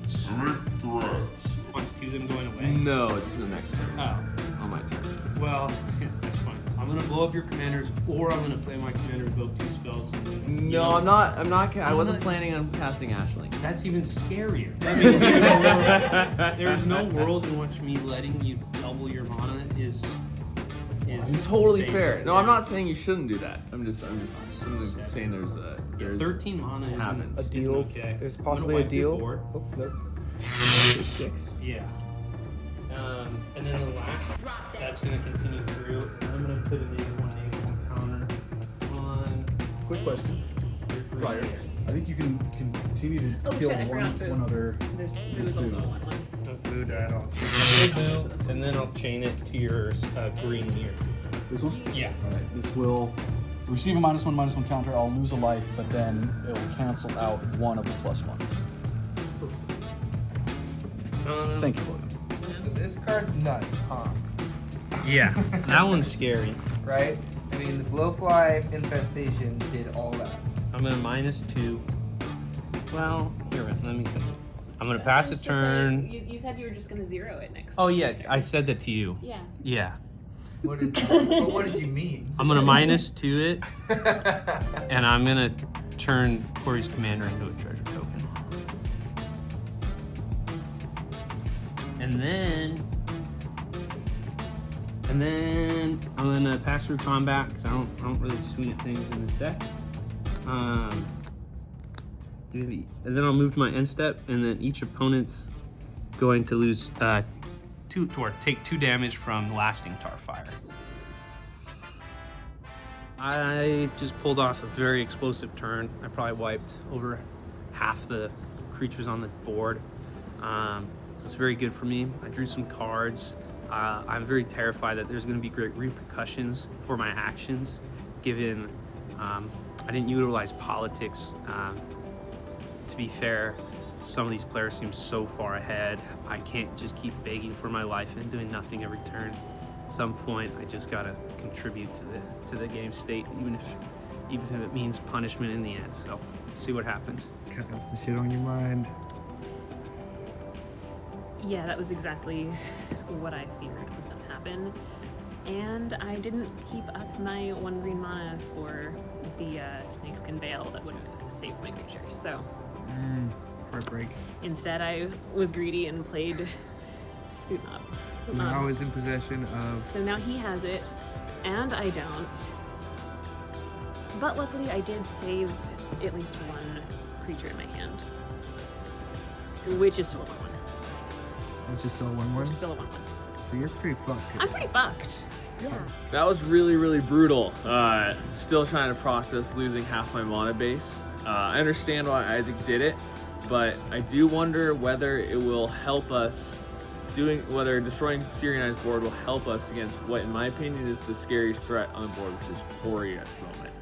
Speaker 6: Strict threats.
Speaker 1: Wants 2 of them going away?
Speaker 5: No, just in the next turn.
Speaker 1: Oh.
Speaker 5: On my turn.
Speaker 1: Well, that's fine. I'm gonna blow up your commanders, or I'm gonna play my commander, invoke 2 spells. And, you
Speaker 5: No,
Speaker 1: know,
Speaker 5: I'm not. I wasn't
Speaker 1: not-
Speaker 5: planning on casting Ashling.
Speaker 1: That's even scarier. That makes me feel more- There's no world in which me letting you double your mana is
Speaker 5: It's totally
Speaker 1: safe.
Speaker 5: fair. No, I'm not saying you shouldn't do that. I'm just saying there's
Speaker 1: 13 mana
Speaker 5: happens.
Speaker 2: A
Speaker 1: isn't
Speaker 2: deal.
Speaker 1: okay.
Speaker 2: There's
Speaker 1: I'm gonna
Speaker 2: possibly a
Speaker 1: wipe your
Speaker 2: deal.
Speaker 1: board.
Speaker 2: Oh, nope. 6.
Speaker 1: Yeah. And then the last, that's gonna continue through. And I'm gonna put a -1/-1 counter on.
Speaker 3: Quick question.
Speaker 1: your
Speaker 3: Right.
Speaker 1: creature.
Speaker 3: I think you can continue to
Speaker 4: Oh,
Speaker 3: kill
Speaker 4: shit, I forgot food.
Speaker 3: one other.
Speaker 4: There's also a 1/1.
Speaker 1: Food also. And then I'll chain it to your green here.
Speaker 3: This one?
Speaker 1: Yeah.
Speaker 3: Alright, this will receive a -1/-1 counter. I'll lose a life, but then it will cancel out 1 of the +1s. Thank you, William.
Speaker 2: This card's nuts, huh?
Speaker 1: Yeah, that one's scary.
Speaker 2: Right? I mean, the Blowfly infestation did all that.
Speaker 1: I'm gonna -2. Well, here, let me think. I'm gonna pass a turn.
Speaker 4: You said you were just gonna 0 it next.
Speaker 1: Oh yeah,
Speaker 4: next turn.
Speaker 1: I said that to you.
Speaker 4: Yeah.
Speaker 1: Yeah.
Speaker 2: What did you mean?
Speaker 1: I'm gonna -2 it, and I'm gonna turn Corey's commander into a treasure token. And then I'm gonna pass through combat because I don't really swing at things in this deck. And then I'll move to my end step, and then each opponent's going to lose take 2 damage from lasting tar fire. I just pulled off a very explosive turn. I probably wiped over half the creatures on the board. It was very good for me. I drew some cards. I'm very terrified that there's going to be great repercussions for my actions, given I didn't utilize politics. To be fair, some of these players seem so far ahead. I can't just keep begging for my life and doing nothing every turn. At some point, I just gotta contribute to the game state, even if it means punishment in the end. So, see what happens.
Speaker 2: Got some shit on your mind.
Speaker 4: Yeah, that was exactly what I feared was gonna happen. And I didn't keep up my 1 green mana for the Snakeskin Veil that would have saved my creature. So
Speaker 2: Heartbreak.
Speaker 4: instead I was greedy and played Scoot Mob.
Speaker 2: Now is in possession of.
Speaker 4: So now he has it, and I don't. But luckily I did save at least one creature in my hand. Which is still a 1/1.
Speaker 2: Which is still a 1/1.
Speaker 4: Which is still a 1/1.
Speaker 2: So you're pretty fucked.
Speaker 4: I'm pretty fucked. Yeah.
Speaker 5: That was really, really brutal. Still trying to process losing half my mana base. I understand why Isaac did it, but I do wonder whether it will help us whether destroying Sirian's board will help us against what, in my opinion, is the scariest threat on the board, which is Corey at the moment.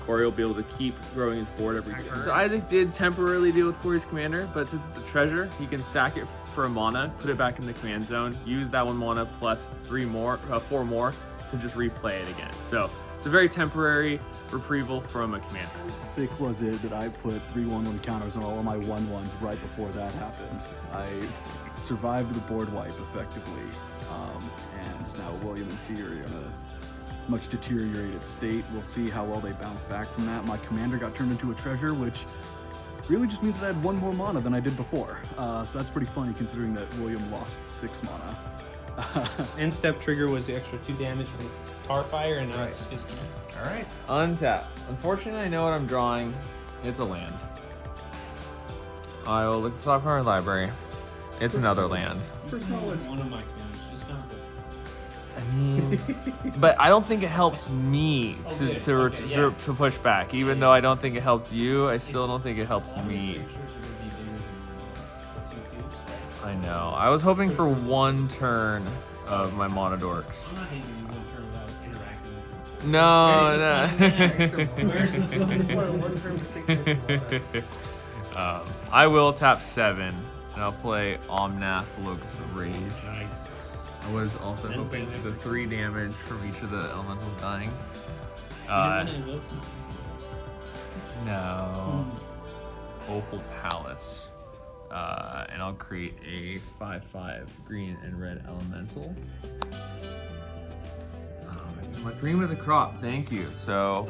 Speaker 5: Corey will be able to keep growing his board every turn. So Isaac did temporarily deal with Corey's commander, but since it's a treasure, he can stack it for a mana, put it back in the command zone, use that 1 mana plus 4 more to just replay it again. So it's a very temporary retrieval from a commander.
Speaker 3: Sick was it that I put 3/1/1 counters on all of my 1/1s right before that happened. I survived the board wipe effectively, and now William and C are in a much deteriorated state. We'll see how well they bounce back from that. My commander got turned into a treasure, which really just means that I had 1 more mana than I did before. So that's pretty funny considering that William lost 6 mana.
Speaker 1: End step trigger was the extra 2 damage from Tarfire, and now it's his turn.
Speaker 2: All right.
Speaker 5: Untap. Unfortunately, I know what I'm drawing. It's a land. I will look at the top of our library. It's another land.
Speaker 1: First knowledge. One of my things, just not the.
Speaker 5: I mean, but I don't think it helps me to push back. Even though I don't think it helped you, I still don't think it helps me. I know. I was hoping for 1 turn of my Monodorks.
Speaker 1: I'm not hitting you 1 turn without interacting with you.
Speaker 5: No,
Speaker 2: Where's the 1 turn with 6 extra mana?
Speaker 5: I will tap 7, and I'll play Omnath Locus of Rage.
Speaker 1: Nice.
Speaker 5: I was also hoping for the 3 damage from each of the elementals dying. No. Opal Palace. And I'll create a 5/5 green and red elemental. My green with a crop, thank you. So,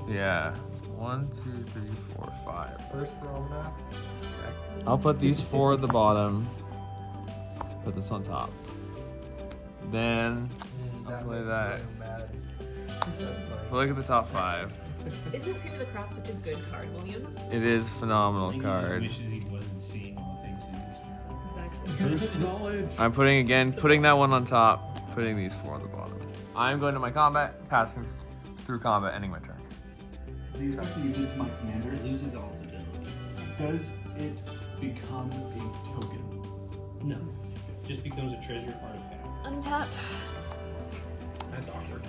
Speaker 5: yeah. 1, 2, 3, 4, 5.
Speaker 2: First for Omnath.
Speaker 5: I'll put these 4 at the bottom. Put this on top. Then I'll play that.
Speaker 2: Mad. That's funny.
Speaker 5: Look at the top 5.
Speaker 4: Isn't Cream of the Crop such a good card, William?
Speaker 5: It is a phenomenal card.
Speaker 1: Wishes he wasn't seeing all the things he was.
Speaker 4: Exactly.
Speaker 3: First knowledge.
Speaker 5: I'm putting that one on top, putting these 4 on the bottom. I'm going to my combat, passing through combat, ending my turn.
Speaker 3: The effect that you did to my commander,
Speaker 1: It loses all its abilities.
Speaker 3: does it become a token?
Speaker 1: No. Just becomes a treasure artifact.
Speaker 4: Untap.
Speaker 1: That's awkward.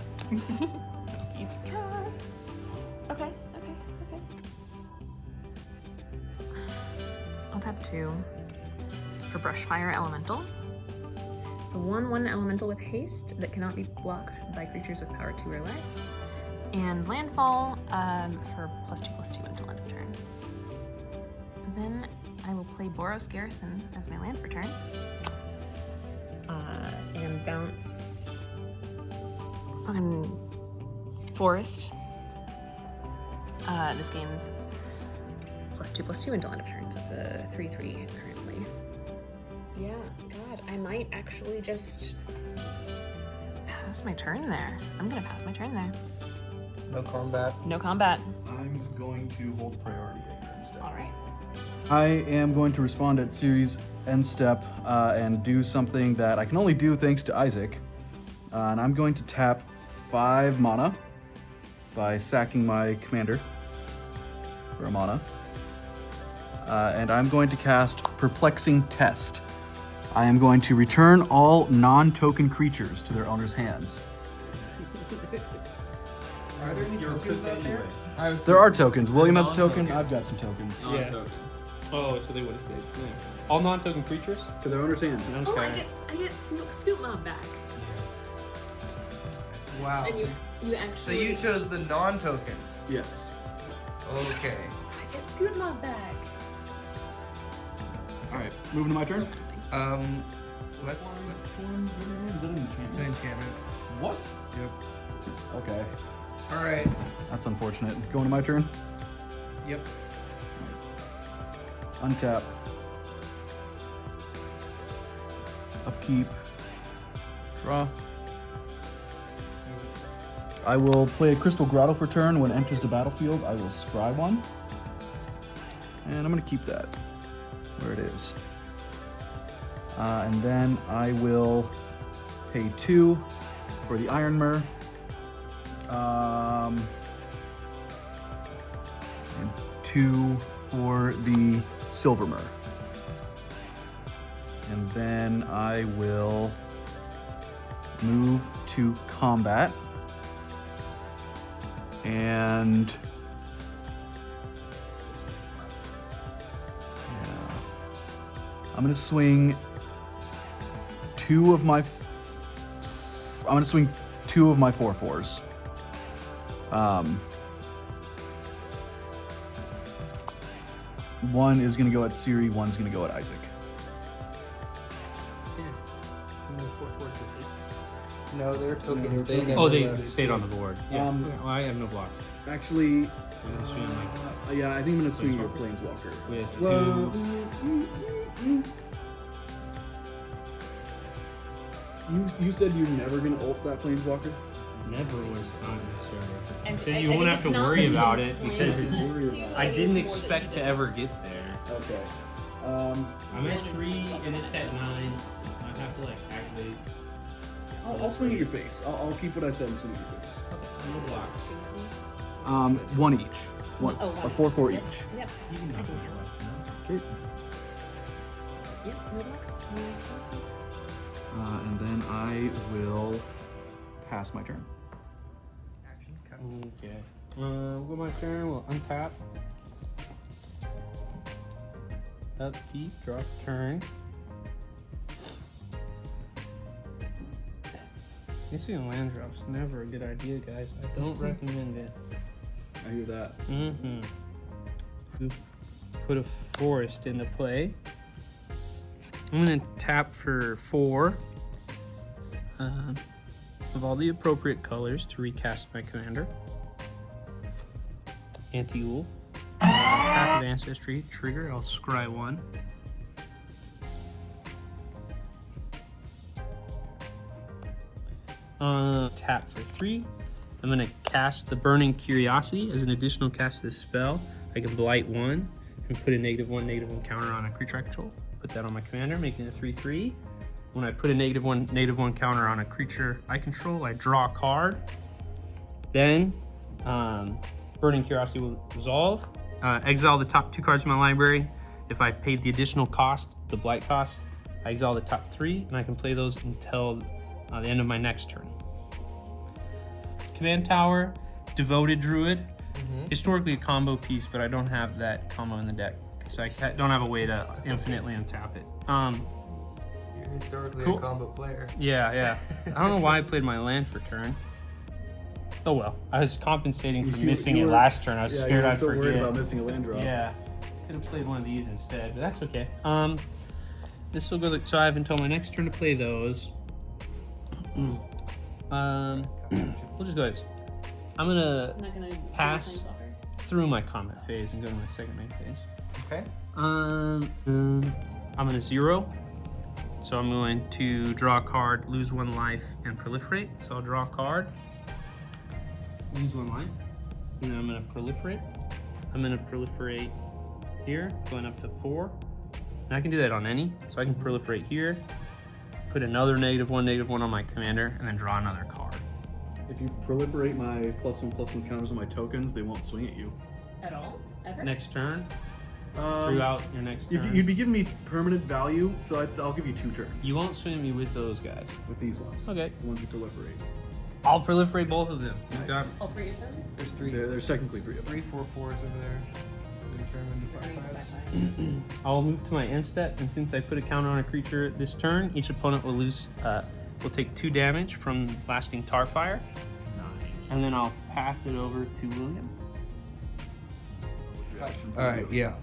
Speaker 4: Okay. I'll tap 2 for Brushfire Elemental. It's a 1/1 elemental with haste that cannot be blocked by creatures with power 2 or less. And landfall for +2/+2 until end of turn. Then I will play Boros Garrison as my land for turn. And bounce fucking Forest. This gains +2/+2 until end of turn, so it's a 3/3 currently. Yeah, God, I might actually just pass my turn there. I'm gonna pass my turn there.
Speaker 2: No combat.
Speaker 4: No combat.
Speaker 3: I'm going to hold priority instead.
Speaker 4: All right.
Speaker 3: I am going to respond at series end step and do something that I can only do thanks to Isaac. And I'm going to tap 5 mana by sacking my commander for a mana. And I'm going to cast Perplexing Test. I am going to return all non-token creatures to their owner's hands.
Speaker 2: Are there any tokens out there?
Speaker 3: There are tokens. William has a token. I've got some tokens.
Speaker 5: Non-token.
Speaker 1: Oh, so they would have stayed. Yeah. All non-token creatures?
Speaker 3: To their owner's hands.
Speaker 4: Oh, I
Speaker 1: Okay.
Speaker 4: get Scoop Mob back.
Speaker 2: Wow.
Speaker 4: And you actually.
Speaker 2: So you chose the non-tokens.
Speaker 3: Yes.
Speaker 2: Okay.
Speaker 4: I get Scoop Mob back.
Speaker 3: All right, moving to my turn.
Speaker 2: Let's
Speaker 3: Is that an
Speaker 2: it's an
Speaker 3: enchantment?
Speaker 2: enchantment.
Speaker 3: What?
Speaker 2: Yep.
Speaker 3: Okay,
Speaker 2: All right.
Speaker 3: that's unfortunate. Going to my turn.
Speaker 2: Yep.
Speaker 3: Untap. Upkeep. Draw. I will play a Crystal Grotto for turn. When it enters the battlefield, I will scry one. And I'm going to keep that where it is. And then I will pay 2 for the Iron Myr. And 2 for the Silver Myr. And then I will move to combat. And yeah, I'm gonna swing two of my 4/4s. One is gonna go at Siri, one's gonna go at Isaac.
Speaker 2: No, they're tokens.
Speaker 3: they're
Speaker 2: They
Speaker 3: tokens.
Speaker 2: never
Speaker 1: Oh, they
Speaker 2: left.
Speaker 1: stayed on the board. Yeah.
Speaker 3: Um,
Speaker 1: Well, I have no blocks.
Speaker 3: Actually,
Speaker 1: I'm gonna swing like
Speaker 3: yeah, I think I'm gonna swing your Planeswalker.
Speaker 1: with
Speaker 3: Well, you said you're never gonna ult that Planeswalker?
Speaker 1: never was not necessarily.
Speaker 4: And
Speaker 1: So
Speaker 4: I
Speaker 1: you
Speaker 4: think
Speaker 1: won't
Speaker 4: it's
Speaker 1: have to
Speaker 4: not
Speaker 1: worry
Speaker 4: the
Speaker 1: about it
Speaker 4: plan.
Speaker 1: because
Speaker 3: Don't
Speaker 1: it's,
Speaker 3: worry about
Speaker 1: I
Speaker 3: it.
Speaker 1: didn't expect to ever get there.
Speaker 3: Okay.
Speaker 1: I'm at 3 and it's at 9. I have to like activate.
Speaker 3: I'll swing at your face. I'll keep what I said and swing at your face.
Speaker 1: No blocks.
Speaker 3: One each. One,
Speaker 4: Oh,
Speaker 3: a
Speaker 4: one.
Speaker 3: 4/4
Speaker 4: Yep.
Speaker 3: each.
Speaker 4: Yep.
Speaker 1: You can knock me out, no?
Speaker 3: Okay.
Speaker 4: Yep. No blocks. No responses.
Speaker 3: And then I will pass my turn.
Speaker 2: Action cut.
Speaker 1: Okay. With my turn, we'll untap. Upkeep, draw turn. Missing land drops never a good idea, guys. I don't recommend it.
Speaker 3: I hear that.
Speaker 1: Mm-hmm. Put a forest into play. I'm gonna tap for 4 of all the appropriate colors to recast my commander. Anti-Ul. Path of Ancestry, trigger, I'll scry 1. Tap for 3. I'm gonna cast the Burning Curiosity as an additional cast of this spell. I can blight 1 and put a -1/-1 counter on a creature I control. Put that on my commander, making it 3/3. When I put a -1/-1 counter on a creature I control, I draw a card. Then Burning Curiosity will resolve. Exile the top 2 cards of my library. If I paid the additional cost, the blight cost, I exile the top 3, and I can play those until the end of my next turn. Command Tower, Devoted Druid. Historically a combo piece, but I don't have that combo in the deck, so I don't have a way to infinitely untap it.
Speaker 2: You're historically
Speaker 1: Cool.
Speaker 2: a combo player.
Speaker 1: Yeah. I don't know why I played my land for turn. Oh well, I was compensating for missing it last turn. I was scared I'd forget.
Speaker 3: worried about missing a land drop.
Speaker 1: Yeah, could have played one of these instead, but that's okay. This will go. So I have until my next turn to play those. We'll just go ahead. I'm gonna
Speaker 4: I'm not gonna
Speaker 1: Pass. through my combat phase and go to my second main phase.
Speaker 2: Okay.
Speaker 1: I'm gonna 0. So I'm going to draw a card, lose 1 life, and proliferate. So I'll draw a card, lose 1 life, and then I'm gonna proliferate. I'm gonna proliferate here, going up to 4. And I can do that on any. So I can proliferate here, put another -1/-1 on my commander, and then draw another card.
Speaker 3: If you proliferate my +1/+1 counters on my tokens, they won't swing at you.
Speaker 4: At all? Ever?
Speaker 1: Next turn? Throughout your next turn?
Speaker 3: You'd be giving me permanent value, so I'll give you 2 turns.
Speaker 1: You won't swing me with those guys.
Speaker 3: With these ones.
Speaker 1: Okay.
Speaker 3: The ones you proliferate.
Speaker 1: I'll proliferate both of them.
Speaker 3: Nice.
Speaker 1: You got
Speaker 4: All 3 of them?
Speaker 2: There's 3.
Speaker 3: There's technically 3 of them.
Speaker 2: 3 4/4s over there. Then turn into 5/5s.
Speaker 1: I'll move to my end step, and since I put a counter on a creature this turn, each opponent will will take 2 damage from lasting tar fire.
Speaker 5: Nice.
Speaker 1: And then I'll pass it over to William.
Speaker 2: All right, yeah.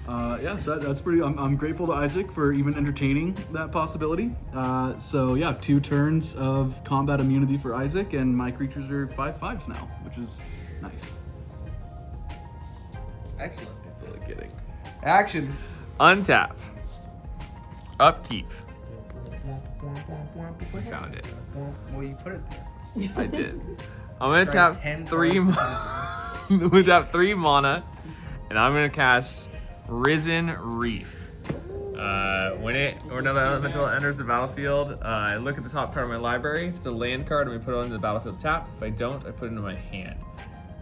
Speaker 3: Yeah, so that's pretty. I'm grateful to Isaac for even entertaining that possibility. So yeah, 2 turns of combat immunity for Isaac, and my creatures are 5/5s now, which is nice.
Speaker 2: Excellent.
Speaker 5: Really kidding.
Speaker 2: Action.
Speaker 5: Untap. Upkeep. Found it.
Speaker 2: Well, you put it there.
Speaker 5: I did. I'm gonna
Speaker 2: Strike
Speaker 5: tap
Speaker 2: 10
Speaker 5: 3.
Speaker 2: cards.
Speaker 5: I'm gonna tap 3 mana, and I'm gonna cast Risen Reef. When another elemental enters the battlefield, I look at the top card of my library. If it's a land card, I'm gonna put it onto the battlefield tapped. If I don't, I put it into my hand.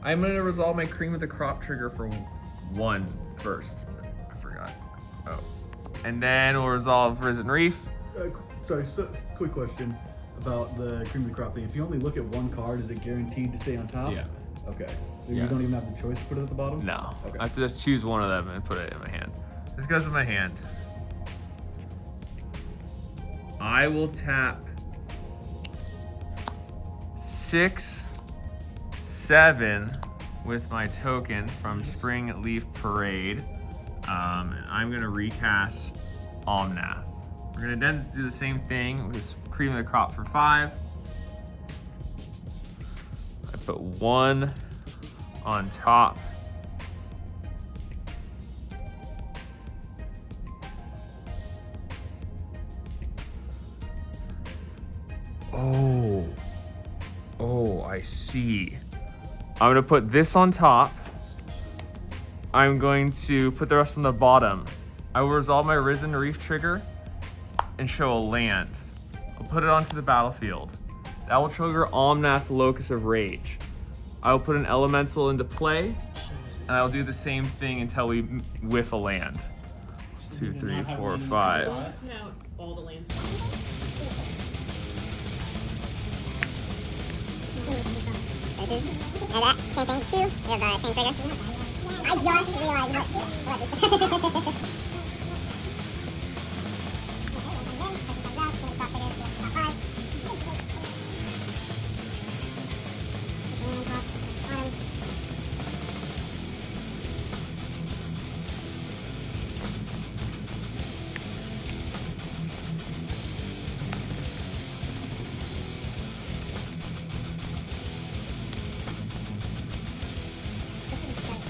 Speaker 5: I'm gonna resolve my Cream of the Crop trigger for 1 first. I forgot. Oh. And then we'll resolve Risen Reef.
Speaker 3: Sorry, quick question about the cream of the crop thing. If you only look at 1 card, is it guaranteed to stay on top?
Speaker 5: Yeah.
Speaker 3: Okay.
Speaker 5: Yeah.
Speaker 3: You don't even have the choice to put it at the bottom?
Speaker 5: No.
Speaker 3: Okay.
Speaker 5: I have to just choose one of them and put it in my hand. This goes in my hand. I will tap 6, 7 with my token from Spring Leaf Parade. And I'm gonna recast Omnath. We're gonna then do the same thing with Cream of the Crop for 5. I put 1 on top. Oh, I see. I'm gonna put this on top. I'm going to put the rest on the bottom. I will resolve my Risen Reef trigger and show a land. I'll put it onto the battlefield. That will trigger Omnath, Locus of Rage. I will put an elemental into play, and I'll do the same thing until we whiff a land. 2, 3, 4, 5.
Speaker 4: Now all the lands.
Speaker 7: And that, same thing too. We have the same trigger. I just realized what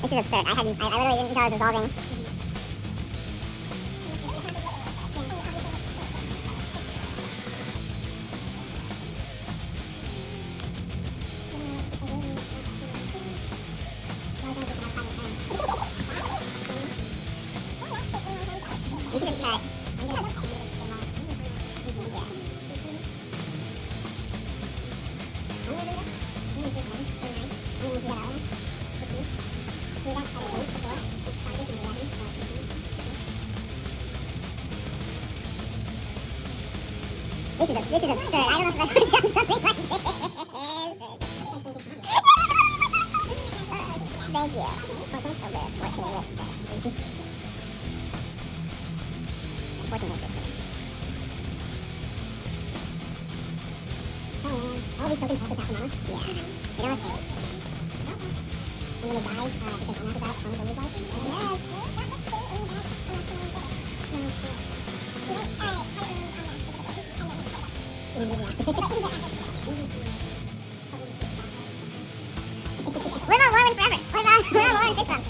Speaker 7: This is absurd. I literally didn't know I was resolving. You can just cut. This is absurd. I don't know if I've ever done something like this. Thank you. 14 over 14 with this. 14 with this. All these tokens also tap them out? Yeah. You don't have face. I'm gonna die because I'm not out on the life. We're not Lauren forever. We're not Lauren 6 months.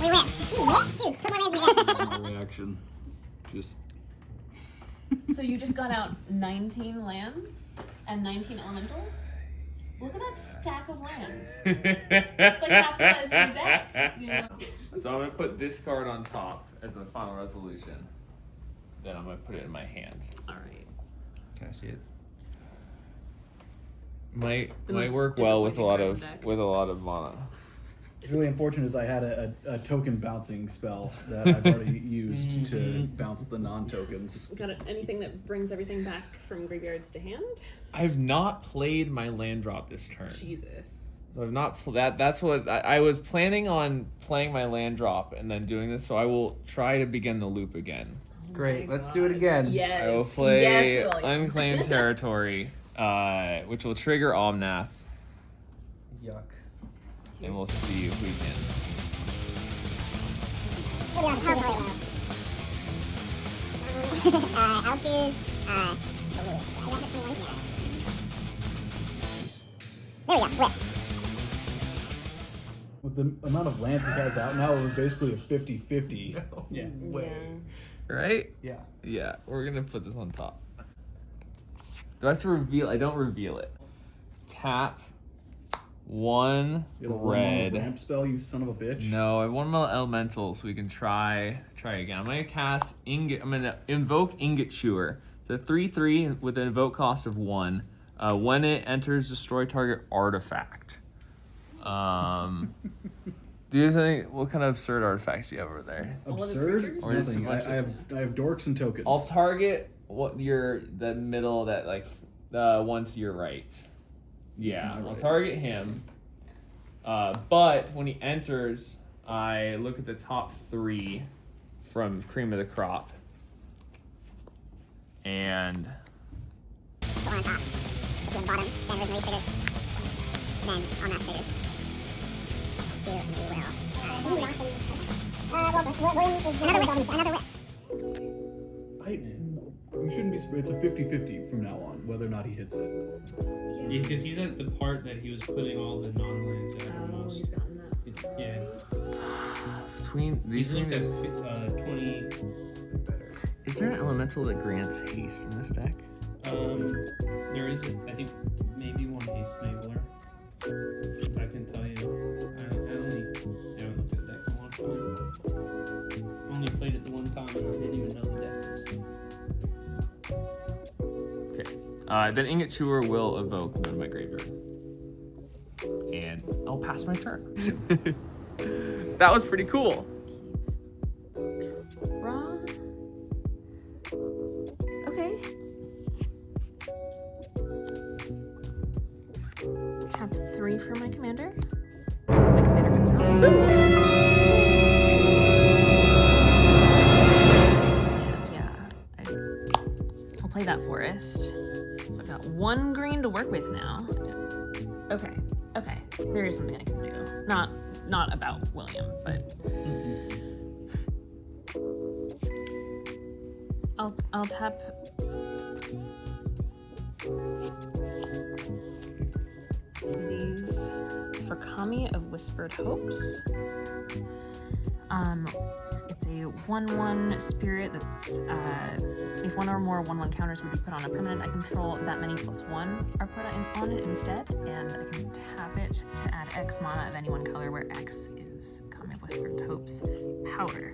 Speaker 7: We whip. You whip? Dude, put more lands in the
Speaker 3: Reaction. Just.
Speaker 4: So you just got out 19 lands and 19 elementals? Look at that stack of lands. It's like half the size of your deck. You know?
Speaker 5: So I'm gonna put this card on top as the final resolution. Then I'm gonna put it in my hand.
Speaker 4: All right.
Speaker 2: Can I see it?
Speaker 5: Might
Speaker 4: The most
Speaker 5: work well with a lot
Speaker 4: disappointing
Speaker 5: of
Speaker 4: card in the deck.
Speaker 5: mana.
Speaker 3: It's really unfortunate is I had a token bouncing spell that I've already used to bounce the non-tokens.
Speaker 4: Got it. Anything that brings everything back from graveyards to hand?
Speaker 5: I've not played my land drop this turn.
Speaker 4: Jesus.
Speaker 5: So I've not that's what I was planning on playing my land drop and then doing this. So I will try to begin the loop again.
Speaker 2: Great.
Speaker 4: My
Speaker 2: Let's do it
Speaker 4: God.
Speaker 2: again.
Speaker 4: Yes.
Speaker 5: I will play
Speaker 4: Yes, William.
Speaker 5: Unclaimed Territory, which will trigger Omnath,
Speaker 2: Yuck.
Speaker 5: and we'll see if we can.
Speaker 7: I'll choose There we go. Whip.
Speaker 3: With the amount of lands he has out now, it was basically a 50-50.
Speaker 1: Yeah.
Speaker 5: Right?
Speaker 3: Yeah.
Speaker 5: Yeah, we're gonna put this on top. Do I have to reveal? I don't reveal it. Tap one
Speaker 3: You have a 1-mana
Speaker 5: red.
Speaker 3: ramp spell, you son of a bitch.
Speaker 5: No, I have one more elemental, so we can try again. I'm gonna cast Ingot. I'm gonna invoke Ingot Chewer. It's a 3/3 with an invoke cost of 1. When it enters, destroy target artifact. Do you think what kind of absurd artifacts do you have over there?
Speaker 4: All of his
Speaker 3: Absurd?
Speaker 4: creatures?
Speaker 5: Or just a
Speaker 3: Nothing.
Speaker 5: bunch
Speaker 3: I have dorks and tokens.
Speaker 5: I'll target the middle that one to your right. Yeah, I'll target him. But when he enters, I look at the top 3 from Cream of the Crop. And
Speaker 7: Go on top. Put you on the bottom. Then Rhythm Reed triggers. Then on that triggers. Two, and we will. Another whip.
Speaker 3: You shouldn't be. It's a 50-50 from now on, whether or not he hits it.
Speaker 1: Yeah, because he's at the part that he was putting all the non-lands at
Speaker 4: Oh,
Speaker 1: almost.
Speaker 4: he's gotten that.
Speaker 1: Yeah.
Speaker 5: between these
Speaker 1: He's looked at
Speaker 5: things,
Speaker 1: 20.
Speaker 5: is there an elemental that grants haste in this deck?
Speaker 1: There is, I think, maybe one Haste Enabler. I can tell you. I only haven't looked at the deck in a long time. Only played it the one time and I didn't even know the deck was.
Speaker 5: Okay. Then Ingot Chewer will evoke and go to my graveyard. And I'll pass my turn. That was pretty cool.
Speaker 4: Draw. Okay. Tap 3 for my commander. My commander comes out. I'll play that forest. So I've got 1 green to work with now. Okay. There is something I can do. Not about William, but I'll tap these for Kami of Whispered Hopes. It's a 1/1 spirit that's if one or more 1/1 counters would be put on a permanent I control, that many +1 are put on it instead, and I can tap it to add X mana of any one color where X is Kami of Whispered Hopes power.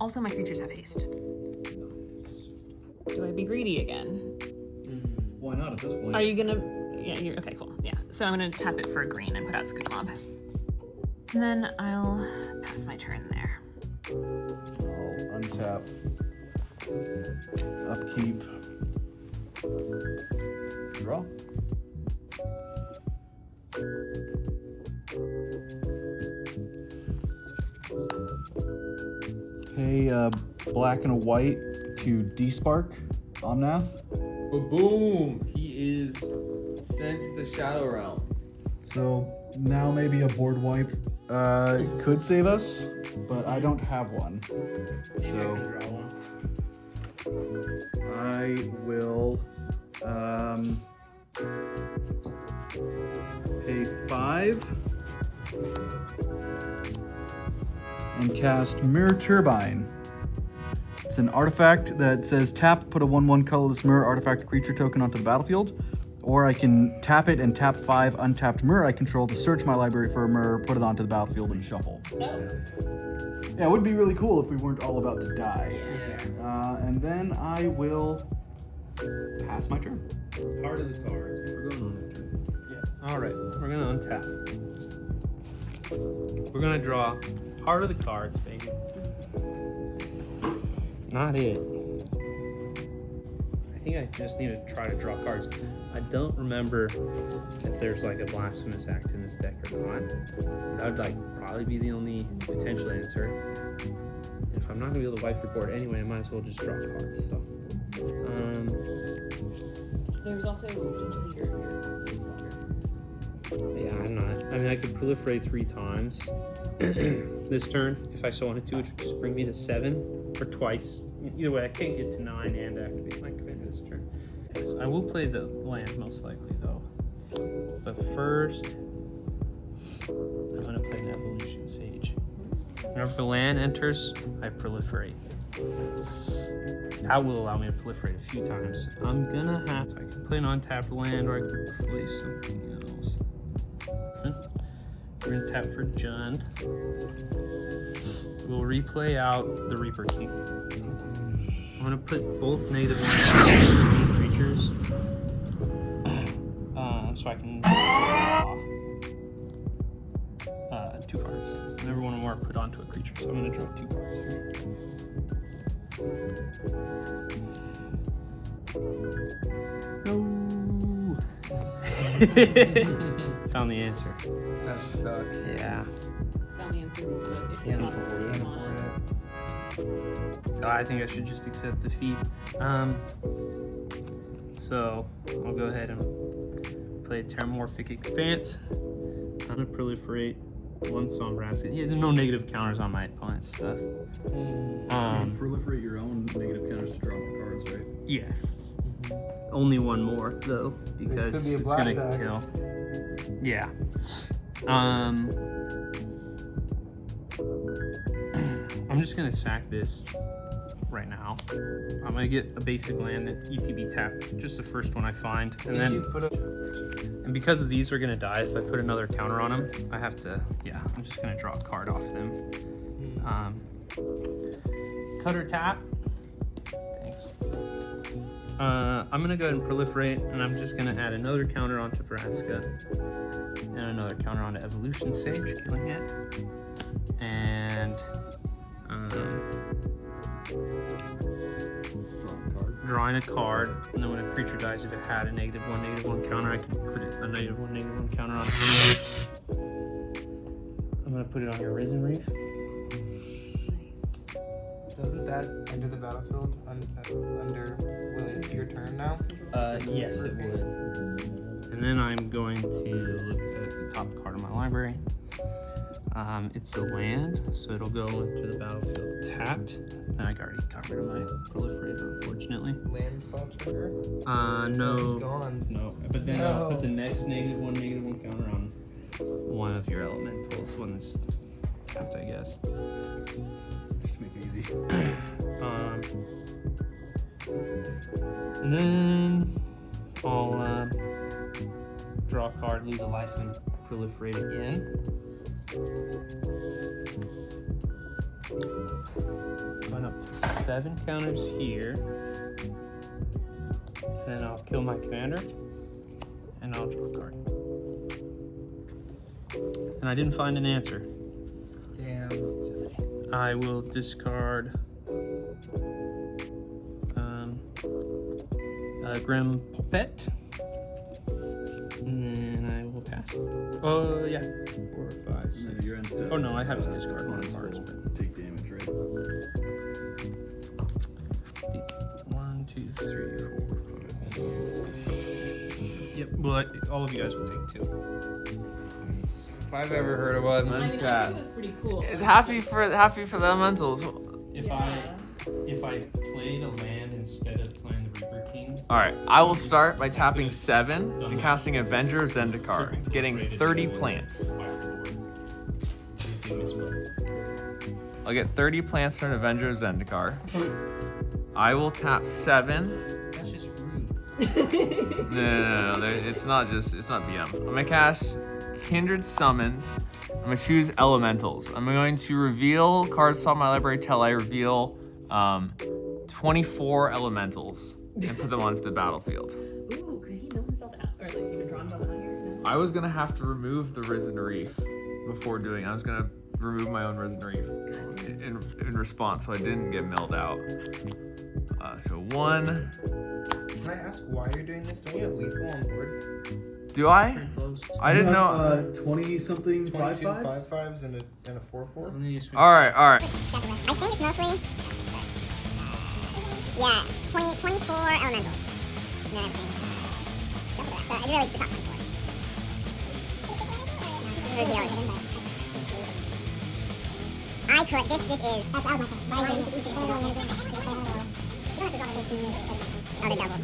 Speaker 4: Also, my creatures have haste. Do I be greedy again?
Speaker 3: Why not at this point?
Speaker 4: Are you gonna? Yeah, you're okay. Cool. Yeah. So I'm gonna tap it for a green and put out Skook Mob. And then I'll pass my turn there.
Speaker 3: I'll untap. Upkeep. Draw. Pay black and a white to despark Omnath.
Speaker 5: Boom! He is sent to the Shadow Realm.
Speaker 3: So now maybe a board wipe could save us, but I don't have one. So
Speaker 1: Draw one.
Speaker 3: I will pay 5 and cast Mirror Turbine. It's an artifact that says tap, put a 1/1 colorless mirror artifact creature token onto the battlefield. Or I can tap it and tap 5 untapped mirror I control to search my library for a mirror, put it onto the battlefield, and shuffle. Yeah, it would be really cool if we weren't all about to die. And then I will pass my turn.
Speaker 1: Heart of the cards. We're going on a turn. Yeah. All right. We're gonna untap. We're gonna draw heart of the cards, baby. Not it. I think I just need to try to draw cards. I don't remember if there's like a blasphemous act in this deck or not. That would like probably be the only potential answer. If I'm not gonna be able to wipe your board anyway, I might as well just draw cards. So,
Speaker 4: There was also Intuiter here.
Speaker 1: yeah, I'm not. I mean, I could proliferate 3 times this turn if I so wanted to, which would just bring me to 7 or twice. Either way, I can't get to 9 and activate my commander this turn. Yes, I will play the land most likely though. But first, I'm gonna play an evolution sage. Whenever the land enters, I proliferate. That will allow me to proliferate a few times. I'm gonna have to. I can play an untapped land, or I could play something else. We're gonna tap for Jund. We'll replay out the Reaper King. I'm gonna put both negative creatures, so I can draw 2 cards. Whenever one or more are put onto a creature, so I'm gonna draw 2 cards here. No. Found the answer.
Speaker 2: That sucks.
Speaker 1: Yeah.
Speaker 4: Found the answer. But if you
Speaker 2: Can't
Speaker 4: can't
Speaker 2: afford
Speaker 4: afford
Speaker 2: it.
Speaker 1: I think I should just accept defeat. So I'll go ahead and play Terramorphic Expanse. I'm gonna proliferate 1 Sombraska. Yeah, there's no negative counters on my opponent's stuff.
Speaker 3: You proliferate your own negative counters to draw more cards, right?
Speaker 1: Yes. Only 1 more though, because
Speaker 2: could be a
Speaker 1: it's gonna
Speaker 2: blast
Speaker 1: kill. Yeah. I'm just gonna sack this right now. I'm gonna get a basic land at ETB tapped, just the first one I find, and
Speaker 2: Did you
Speaker 1: then
Speaker 2: put up?
Speaker 1: and because these are gonna die if I put another counter on them, I have to. Yeah, I'm just gonna draw a card off them. Cutter tap. Thanks. I'm gonna go ahead and proliferate, and I'm just gonna add another counter onto Vraska, and another counter onto Evolution Sage, killing it, and drawing a card, and then when a creature dies, if it had a -1/-1 counter, I can put it a -1/-1 counter on it. I'm gonna put it on your Risen Reef.
Speaker 2: Doesn't that enter the battlefield under your turn now?
Speaker 1: Yes, it would. And then I'm going to look at the top card of my library. It's a land, so it'll go into the battlefield tapped. And I already covered my proliferator, unfortunately.
Speaker 2: Landfall trigger?
Speaker 1: No.
Speaker 2: It's gone.
Speaker 1: No, but then I'll put the next -1/-1 counter on one of your elementals when it's tapped, I guess.
Speaker 3: Just to make it easy.
Speaker 1: And then I'll draw a card, lose a life, and proliferate again. Going up to 7 counters here. Then I'll kill my commander, and I'll draw a card. And I didn't find an answer.
Speaker 2: Damn.
Speaker 1: I will discard Grim Puppet, and then I will pass. Oh yeah, 4 or 5.
Speaker 3: And then your end step.
Speaker 1: Oh no, I have to discard 1 of cards. But
Speaker 3: Take damage, right?
Speaker 1: 1, 2, 3, 4, 5. Yep. Well, all of you guys will take 2.
Speaker 2: If I've ever heard of one.
Speaker 4: I mean, I think
Speaker 5: Sad.
Speaker 4: it was pretty cool.
Speaker 5: It's happy for the elementals.
Speaker 1: If I played a land instead of playing the Reaper King.
Speaker 5: All right, I will start by tapping 7 and casting Avenger of Zendikar, getting 30 plants. I'll get 30 plants for an Avenger of Zendikar. I will tap 7.
Speaker 1: That's just rude.
Speaker 5: No. It's not BM. I'm gonna cast Kindred Summons. I'm gonna choose Elementals. I'm going to reveal cards on my library till I reveal 24 Elementals and put them onto the battlefield.
Speaker 4: Ooh, could he know himself out? Or like even draw himself out here? No?
Speaker 5: I was gonna have to remove the Risen Reef before doing. I was gonna remove my own Risen Reef in response, so I didn't get milled out. So 1.
Speaker 2: Can I ask why you're doing this? Don't you have lethal on board?
Speaker 5: Do I?
Speaker 1: Close.
Speaker 5: I didn't know.
Speaker 3: 20 something
Speaker 2: 22
Speaker 3: 5/5s?
Speaker 2: 5/5s and a 4/4?
Speaker 5: All right.
Speaker 7: I think it's mostly. Yeah, 24 elementals. And then everything. So it's really the top 24. I could. This is. That's what I was Other double.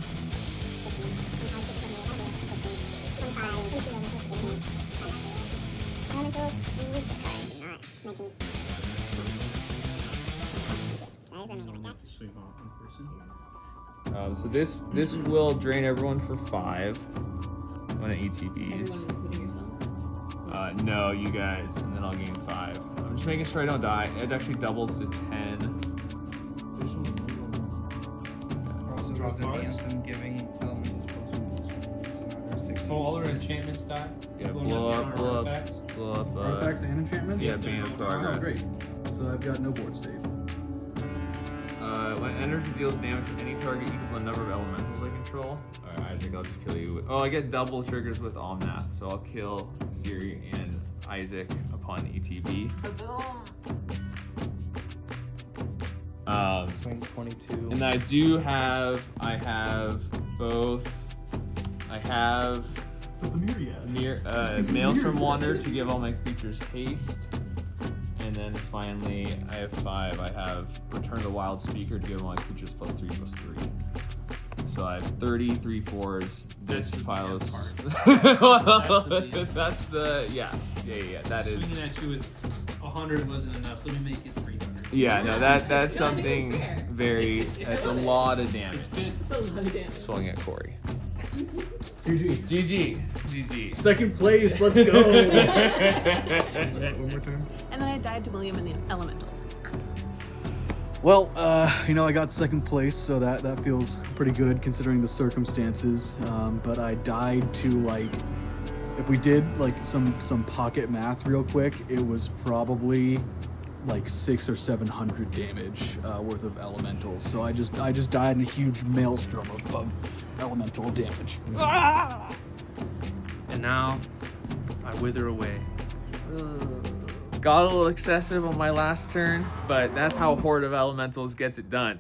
Speaker 5: So this will drain everyone for 5 when it ETBs.
Speaker 4: Everyone including yourself.
Speaker 5: No, you guys, and then I'll gain 5. I'm just making sure I don't die. It actually doubles to 10.
Speaker 2: Also draws an anthem giving elementals +1/+1. So now there's 6.
Speaker 1: So all our enchantments die?
Speaker 5: Yeah,
Speaker 1: Going
Speaker 5: blow
Speaker 1: down
Speaker 5: up.
Speaker 3: Artifacts and enchantments?
Speaker 5: Yeah, Bane of Progress.
Speaker 3: Oh, great. So I've got no board state.
Speaker 5: When it enters, it deals damage to any target equal to the number of elementals I control. Alright, Isaac, I'll just kill you. Oh, I get double triggers with Omnath, so I'll kill Siri and Isaac upon ETB.
Speaker 2: Swing 22.
Speaker 5: And I have
Speaker 3: The Myriad.
Speaker 5: Maelstrom Wander to give all my creatures haste. And then finally, I have 5. I have Return the Wild Speaker to give all my creatures +3/+3. So I have 30 3/4s. This pile is. That's the yeah. That is.
Speaker 1: Swinging at you with 100 wasn't enough. Let me make it 300.
Speaker 5: Yeah, no, that's something very. That's a lot of damage.
Speaker 1: It's good.
Speaker 4: It's a lot of damage.
Speaker 5: Swung at Corey.
Speaker 3: GG. Second place, let's go.
Speaker 2: One more time.
Speaker 4: And then I died to William and the elementals.
Speaker 3: Well, I got second place, so that feels pretty good considering the circumstances. But I died to if we did some pocket math real quick, it was probably 600 or 700 damage worth of elementals. So I just died in a huge maelstrom of elemental damage.
Speaker 1: And now I wither away.
Speaker 5: Got a little excessive on my last turn, but that's how Horde of Elementals gets it done.